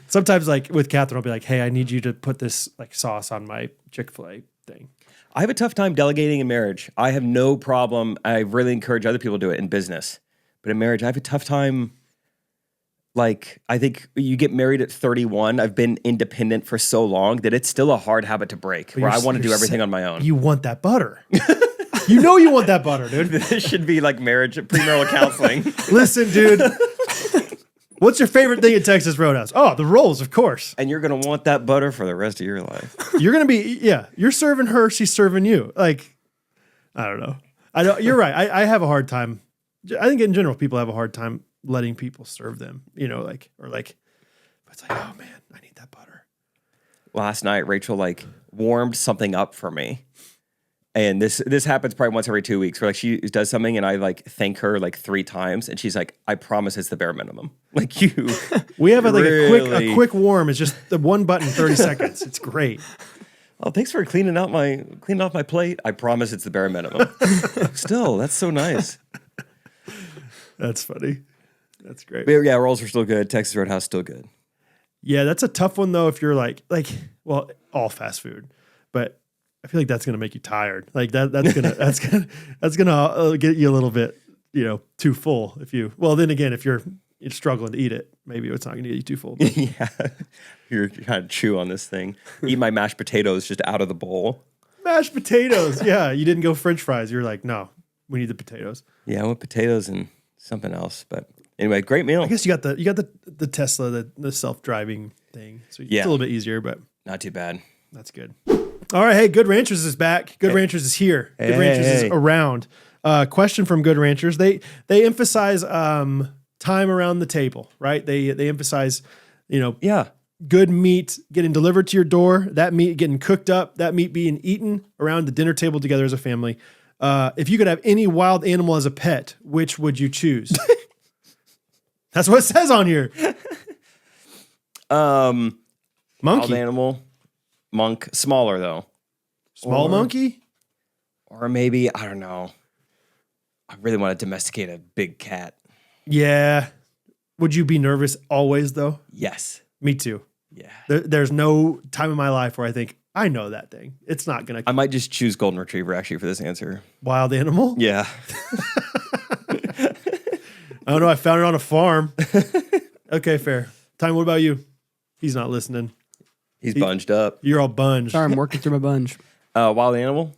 sometimes, like with Catherine, I'll be like, "Hey, I need you to put this like sauce on my Chick-fil-A thing." I have a tough time delegating in marriage. I have no problem. I really encourage other people to do it in business, but in marriage, I have a tough time. Like, I think you get married at 31. I've been independent for so long that it's still a hard habit to break, where I want to do everything on my own. You want that butter. You know you want that butter, dude. This should be like marriage, pre-marital counseling. Listen, dude. What's your favorite thing at Texas Roadhouse? Oh, the rolls, of course. And you're going to want that butter for the rest of your life. You're going to be, yeah, you're serving her, she's serving you. Like, I don't know. I know you're right. I have a hard time. I think in general, people have a hard time letting people serve them, you know, like, or like, but it's like, oh man, I need that butter. Last night, Rachel like warmed something up for me. And this happens probably once every 2 weeks where like she does something and I like thank her like 3 times and she's like, I promise it's the bare minimum. Like you. We have really... a quick warm. It's just the one button, 30 seconds. It's great. Oh, thanks for cleaning off my plate. I promise it's the bare minimum. Still, that's so nice. That's funny. That's great. But yeah, rolls are still good. Texas Roadhouse still good. Yeah, that's a tough one though. If you're like, well, all fast food, but I feel like that's gonna make you tired. Like that's gonna get you a little bit, you know, too full. Well, then again, if you're struggling to eat it, maybe it's not gonna get you too full. But. Yeah, you're trying to chew on this thing. Eat my mashed potatoes just out of the bowl. Mashed potatoes. Yeah, you didn't go French fries. You're like, no, we need the potatoes. Yeah, I want potatoes and something else, but. Anyway, great meal. I guess you got the Tesla, the self-driving thing. So it's a little bit easier, but not too bad. That's good. All right, hey, Good Ranchers is back. Good Ranchers is here. Good Ranchers is around. Question from Good Ranchers. They emphasize time around the table, right? They emphasize, you know, good meat getting delivered to your door, that meat getting cooked up, that meat being eaten around the dinner table together as a family. If you could have any wild animal as a pet, which would you choose? That's what it says on here. Monkey. Wild animal. Monk. Smaller, though. Small monkey? Or maybe, I don't know. I really want to domesticate a big cat. Yeah. Would you be nervous always, though? Yes. Me too. Yeah. There's no time in my life where I think I know that thing. It's not going I to might just choose golden retriever actually for this answer. wild animal. Yeah. I don't know. I found it on a farm. Okay, fair. Time, what about you? He's not listening. He's bunged up. You're all bunged. Sorry, I'm working through my bunch. Wild animal?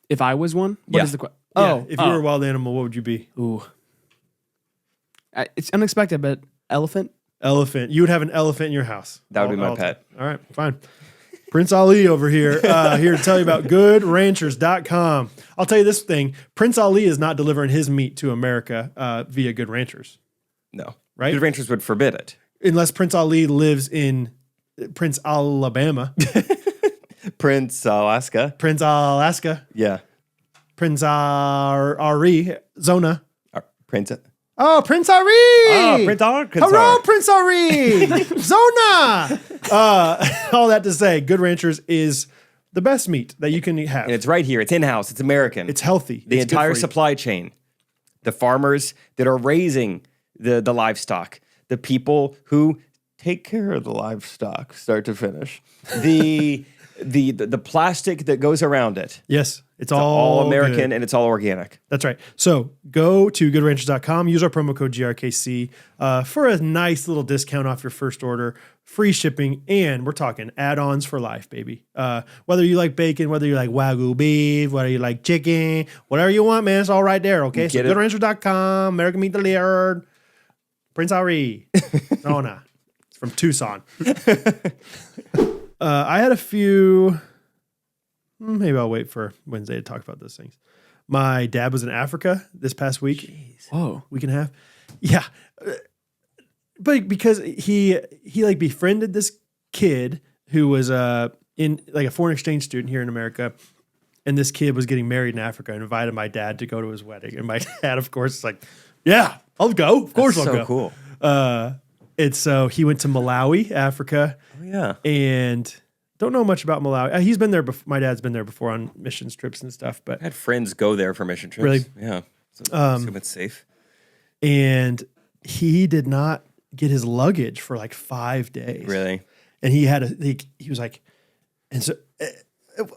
If I was one, what Yeah. is the question? Yeah, if you were a wild animal, what would you be? Ooh. It's unexpected, but elephant. Elephant. You would have an elephant in your house. That would be my pet. All right, fine. Prince Ali over here, here to tell you about GoodRanchers.com. I'll tell you this thing. Prince Ali is not delivering his meat to America via Good Ranchers, No. Right? Good Ranchers would forbid it. unless Prince Ali lives in Prince Alabama, Prince Alaska. Prince Alaska, Yeah. Prince Arizona. Prince. Oh, Prince Ari! Oh, Prince Arkansas. Hello, Prince Ari! Zona! All that to say, Good Ranchers is the best meat that you can have. And it's right here. It's in-house. It's American. It's healthy. The It's good entire for you. supply chain. The farmers that are raising the livestock. The people who take care of the livestock, start to finish. The plastic that goes around it. Yes, it's All all American good. and it's all organic. That's right. So go to goodranchers.com, use our promo code GRKC for a nice little discount off your first order, free shipping, and we're talking add-ons for life, baby. Whether you like bacon, whether you like Wagyu beef, whether you like chicken, whatever you want, man, it's all right there, okay? So Get it. goodranchers.com, American Meat Delivered, Prince Ari. Oh, no. It's from Tucson. I had a few... Maybe I'll wait for Wednesday to talk about those things. My dad was in Africa this past week. Whoa. Week and a half. Yeah. But because he like befriended this kid who was in like a foreign exchange student here in America. And this kid was getting married in Africa and invited my dad to go to his wedding. And my dad, of course, is like, yeah, I'll go. Of course I'll so go. cool. And so he went to Malawi, Africa. Oh, yeah. And don't know much about Malawi. He's been there before. My dad's been there before on missions trips and stuff. But I had friends go there for mission trips. Really? Yeah. So assume it's safe. and he did not get his luggage for like 5 days. Really? And he had he was like, and so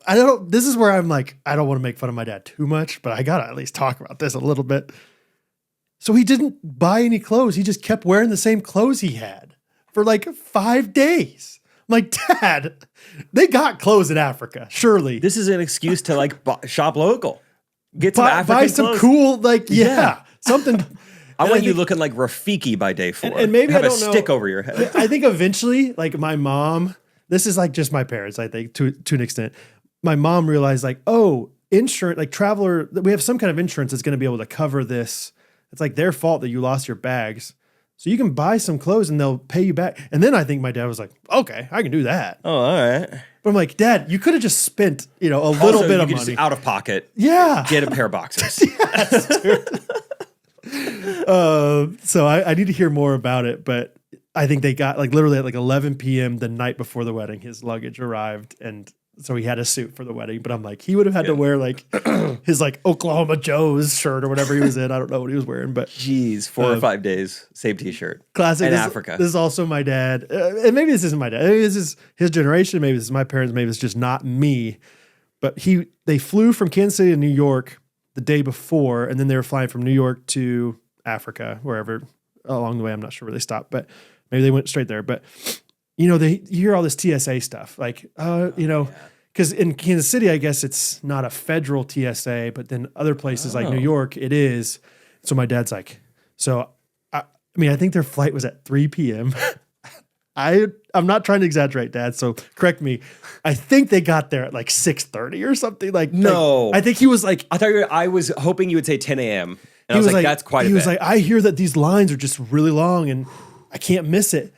I don't. This is where I'm like, I don't want to make fun of my dad too much, but I gotta at least talk about this a little bit. So he didn't buy any clothes. He just kept wearing the same clothes he had for like 5 days. I'm like, Dad, they got clothes in Africa, surely. This is an excuse to like shop local. Get some African buy some clothes. cool, like, Yeah. something. I And want you think- looking like Rafiki by day 4. and maybe have I a don't know- stick over your head. I think eventually, like my mom, this is like just my parents, I think, to an extent. My mom realized, like, oh, insurance, like traveler, we have some kind of insurance that's going to be able to cover this. It's like their fault that you lost your bags. So you can buy some clothes and they'll pay you back. And then I think my dad was like, okay, I can do that. Oh, all right. But I'm like, Dad, you could have just spent, a little Also, bit you of can money. just out of pocket. Yeah. Get a pair of boxers. So I need to hear more about it, but I think they got like literally at like 11 p.m. the night before the wedding, his luggage arrived. And so he had a suit for the wedding, but I'm like, he would have had to wear like his like Oklahoma Joe's shirt or whatever he was in. I don't know what he was wearing, but Jeez, 4 or 5 days. Same t-shirt. classic. In This- Africa. This is also my dad. And maybe this isn't my dad. Maybe this is his generation. Maybe this is my parents. Maybe it's just not me. But they flew from Kansas City to New York the day before, and then they were flying from New York to Africa, wherever along the way. I'm not sure where they stopped, but maybe they went straight there. But you hear all this TSA stuff, like because in Kansas City, I guess it's not a federal TSA, but then other places like New York, it is. So my dad's like, I think their flight was at 3 p.m. I'm not trying to exaggerate, Dad. So correct me. I think they got there at like 6:30 or something. No. I think he was like, I was hoping you would say 10 a.m. And I was like, that's quite a bit. He was like, I hear that these lines are just really long and I can't miss it.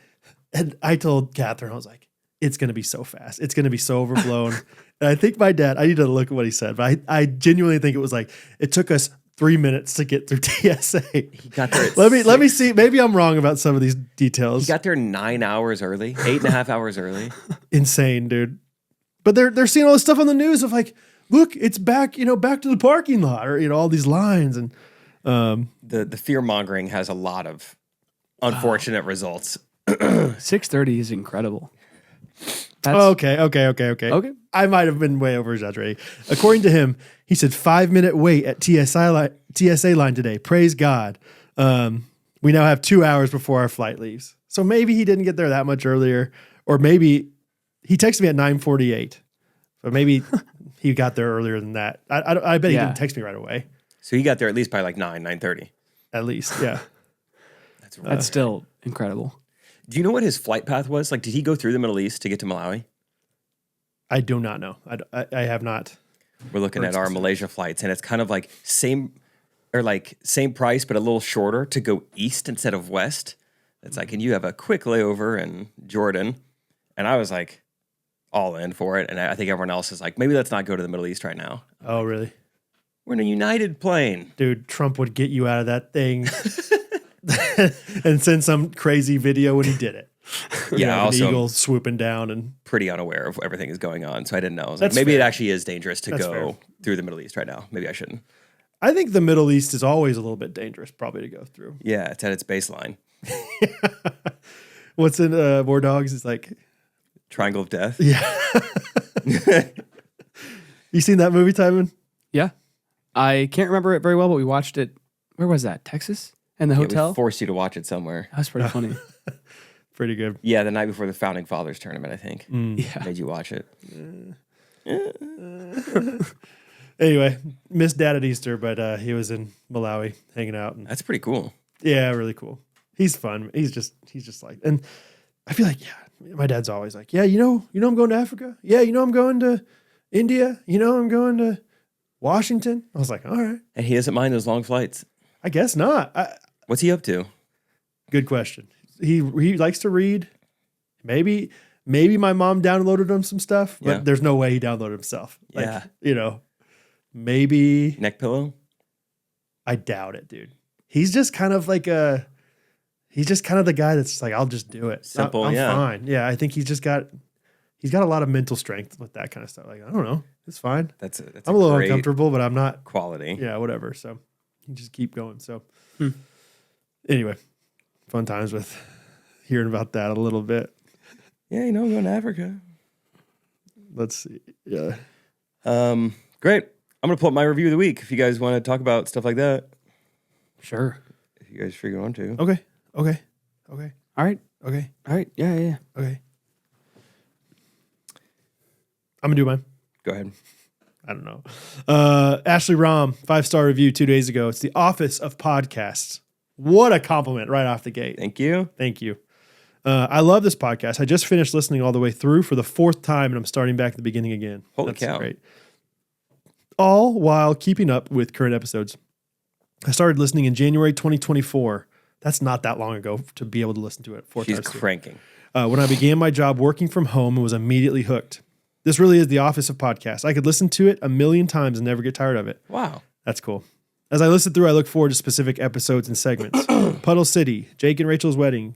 And I told Catherine, I was like, it's going to be so fast. It's going to be so overblown. And I think my dad, I need to look at what he said, but I genuinely think it was like, it took us 3 minutes to get through TSA. He got there at Let me see. Maybe I'm wrong about some of these details. He got there 9 hours early, 8.5 hours early. Insane, dude. But they're seeing all this stuff on the news of like, look, it's back, back to the parking lot, or all these lines. And The fear mongering has a lot of unfortunate results. 6:30 is incredible. Okay. Okay. I might have been way over exaggerating. According to him, he said 5-minute wait at TSA line today. Praise God. We now have 2 hours before our flight leaves. So maybe he didn't get there that much earlier, or maybe he texted me at 9:48. So maybe he got there earlier than that. I bet he didn't text me right away. So he got there at least by like 9:30. At least, yeah. That's still incredible. Do you know what his flight path was? Like, did he go through the Middle East to get to Malawi? I do not know. I have not. We're looking at our Malaysia flights, and it's kind of like same price, but a little shorter to go east instead of west. It's like, and you have a quick layover in Jordan. And I was like, all in for it. And I think everyone else is like, maybe let's not go to the Middle East right now. Oh, really? We're in a United plane. Dude, Trump would get you out of that thing and send some crazy video when he did it. Yeah, an also eagle swooping down and pretty unaware of everything is going on. So I didn't know. I was That's like, maybe fair. it actually is dangerous to That's go fair. through the Middle East right now. Maybe I shouldn't. I think the Middle East is always a little bit dangerous, probably to go through. Yeah, it's at its baseline. What's in War Dogs? It's like, Triangle of Death. yeah. You seen that movie, Timon? Yeah. I can't remember it very well, but we watched it. Where was that? Texas? And the Yeah, hotel? we forced you to watch it somewhere. That was pretty funny. Pretty good. Yeah, the night before the Founding Fathers tournament, I think. Yeah. Made you watch it. Anyway, missed Dad at Easter, but he was in Malawi hanging out. And, That's pretty cool. yeah, really cool. He's fun. He's just like, and I feel like, yeah, my dad's always like, yeah, you know, I'm going to Africa. Yeah, I'm going to India. I'm going to Washington. I was like, all right, And he doesn't mind those long flights. I guess not. What's he up to? Good question. He likes to read. Maybe my mom downloaded him some stuff, but Yeah. there's no way he downloaded himself. Like, Yeah. Maybe Neck pillow? I doubt it, dude. He's just kind of like he's just kind of the guy that's like, I'll just do it. Simple, I'm yeah. fine. Yeah, I think he's got a lot of mental strength with that kind of stuff. Like, I don't know. It's fine. That's I'm a little great uncomfortable, but I'm not. quality. Yeah, whatever. So you just keep going. So anyway, fun times with hearing about that a little bit. Yeah, I'm going to Africa. Let's see. Yeah. Great. I'm going to pull up my review of the week if you guys want to talk about stuff like that. Sure. If you guys figure on to. Okay. All right. Okay. All right. Yeah. Okay. I'm gonna do mine. Go ahead. I don't know. Ashley Rom, 5-star review 2 days ago. It's the Office of Podcasts. What a compliment right off the gate. Thank you. Thank you. I love this podcast. I just finished listening all the way through for the 4th time, and I'm starting back at the beginning again. Holy cow. Great. All while keeping up with current episodes. I started listening in January 2024. That's not that long ago to be able to listen to it 4 She's times. through. cranking. When I began my job working from home and was immediately hooked. This really is the Office of Podcasts. I could listen to it a million times and never get tired of it. Wow. That's cool. As I listen through, I look forward to specific episodes and segments. Puddle City, Jake and Rachel's Wedding,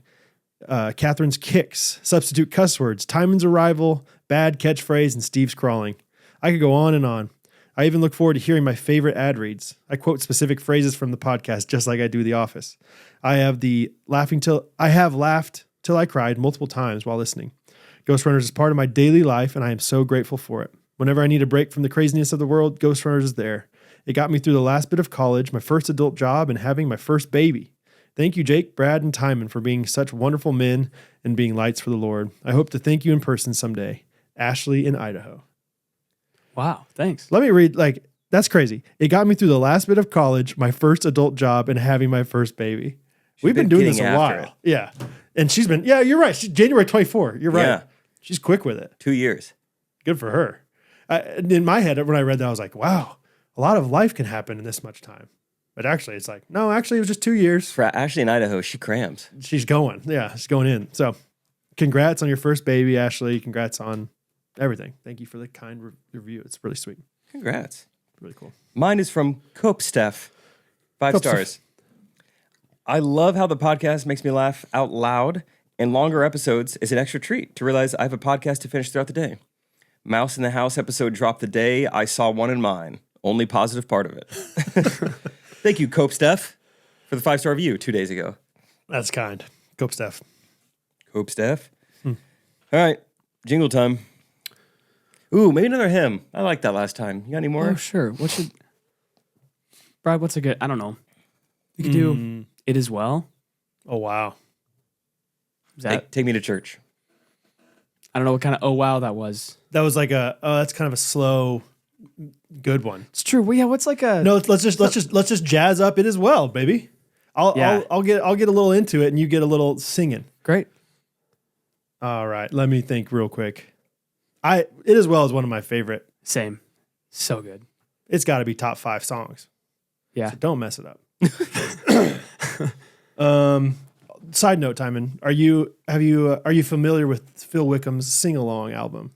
Catherine's Kicks, Substitute Cuss Words, Timon's Arrival, Bad Catchphrase, and Steve's Crawling. I could go on and on. I even look forward to hearing my favorite ad reads. I quote specific phrases from the podcast just like I do The Office. I have laughed till I cried multiple times while listening. Ghostrunners is part of my daily life, and I am so grateful for it. Whenever I need a break from the craziness of the world, Ghostrunners is there. It got me through the last bit of college, my first adult job, and having my first baby. Thank you, Jake, Brad, and Timon for being such wonderful men and being lights for the Lord. I hope to thank you in person someday. Ashley in Idaho. Wow. Thanks. Let me read, that's crazy. It got me through the last bit of college, my first adult job, and having my first baby. We've been doing this getting a after while. it. Yeah. And she's been, yeah, you're right. She's January 24. You're right. Yeah. She's quick with it. 2 years. Good for her. In my head, when I read that, I was like, wow, a lot of life can happen in this much time. But actually, it's like, no, actually, it was just 2 years. For Ashley in Idaho, she crams. She's going. Yeah, she's going in. So congrats on your first baby, Ashley. Congrats on everything. Thank you for the kind review. It's really sweet. Congrats. Really cool. Mine is from Cope Steph. 5 Cope stars. I love how the podcast makes me laugh out loud, and longer episodes is an extra treat to realize I have a podcast to finish throughout the day. Mouse in the House episode dropped the day I saw one in mine. Only positive part of it. Thank you, Cope Steph, for the 5-star review 2 days ago. That's kind. Cope Steph. Cope Steph. All right. Jingle time. Ooh, maybe another hymn. I like that last time. You got any more? Oh, sure. Brad, what's a good, I don't know. You could do It Is Well. Oh, wow. Is that, Take me to church. I don't know what kind of, oh, wow, that was. That was like that's kind of a slow, good one. It's true. Well, yeah, what's like a. No, let's just jazz up It As Well, baby. I'll get a little into it and you get a little singing. Great. All right, let me think real quick. It As Well is one of my favorite. Same. So good. It's got to be top 5 songs. Yeah. So don't mess it up. Side note, Timon, are you familiar with Phil Wickham's Sing Along album?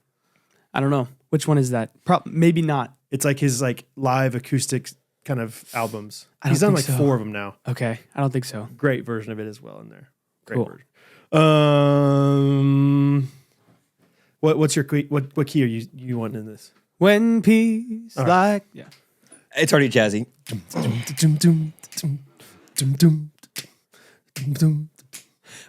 I don't know. Which one is that? Maybe not. It's like his like live acoustic kind of albums. I don't He's done think like so. 4 of them now. Okay. I don't think so. Great version of It As Well in there. Great Cool. version. What's your what key are you wanting in this? When peace All like. right. Yeah. It's already jazzy.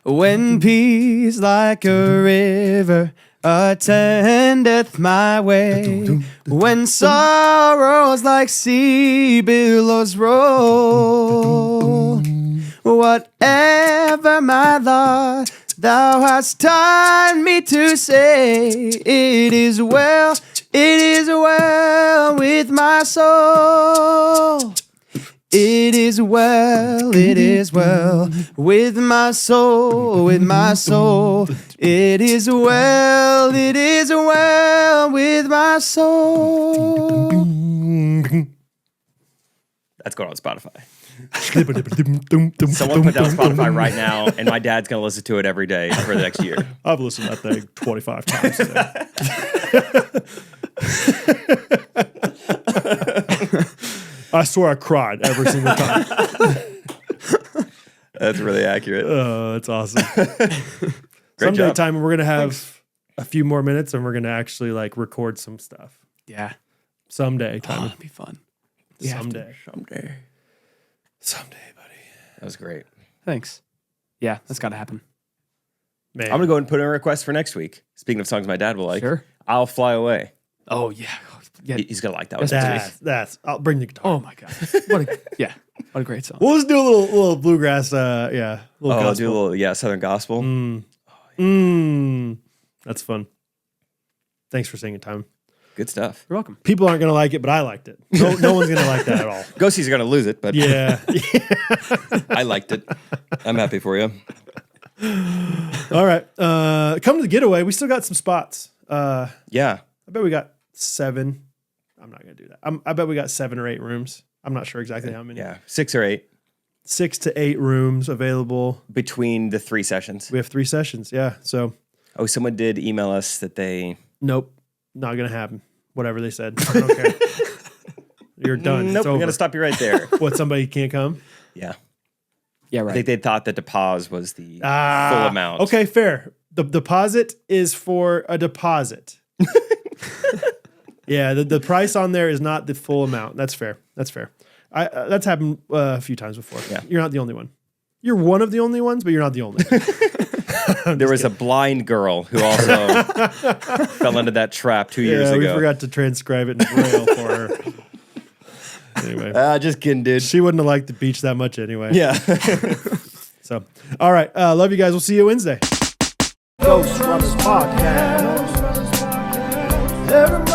When peace like a river attendeth my way, when sorrows like sea billows roll, whatever my lot thou hast taught me to say, it is well with my soul. It is well with my soul, It is well with my soul. That's going on Spotify. Someone put that on Spotify right now, and my dad's going to listen to it every day for the next year. I've listened to that thing 25 times today. I swear I cried every single time. That's really accurate. Oh, that's awesome. Great Someday, job. Timon, we're gonna have a few more minutes, and we're gonna actually like record some stuff. Yeah. Someday, Oh, Timon. that'd be fun. We have to. Someday, buddy. That was great. Thanks. Yeah, that's got to happen. Man, I'm going to go and put in a request for next week. Speaking of songs my dad will like, Sure. I'll Fly Away. Oh, yeah. Yeah. He's going to like that one. that's. I'll bring the guitar. Oh, my God. What a great song. We'll just do a little bluegrass. Little gospel. Do a little, Southern Gospel. That's fun. Thanks for singing, Timon. Good stuff. You're welcome. People aren't gonna like it, but I liked it. No one's gonna like that at all. Ghosties are going to lose it, but Yeah. I liked it. I'm happy for you. All right. Come to the getaway. We still got some spots. Yeah. I bet we got 7. I'm not going to do that. I bet we got 7 or 8 rooms. I'm not sure exactly how many. Yeah. 6 or 8 6 to 8 rooms available. between the 3 sessions. We have 3 sessions. Yeah. So, Oh, someone did email us that they... nope. Not going to happen. Whatever they said. I don't care. You're done. Nope, It's we're over. going to stop you right there. What, somebody can't come? Yeah. Yeah, I right. think they thought that deposit was the full amount. Okay, fair. The deposit is for a deposit. Yeah, the price on there is not the full amount. That's fair. That's fair. That's happened a few times before. Yeah. You're not the only one. You're one of the only ones, but you're not the only one. There was a blind girl who also fell into that trap 2 years Yeah, ago. we forgot to transcribe it in Braille for her. Anyway, Just kidding, dude. she wouldn't have liked the beach that much anyway. Yeah. So, all right. Love you guys. We'll see you Wednesday. Ghostrunners podcast. Every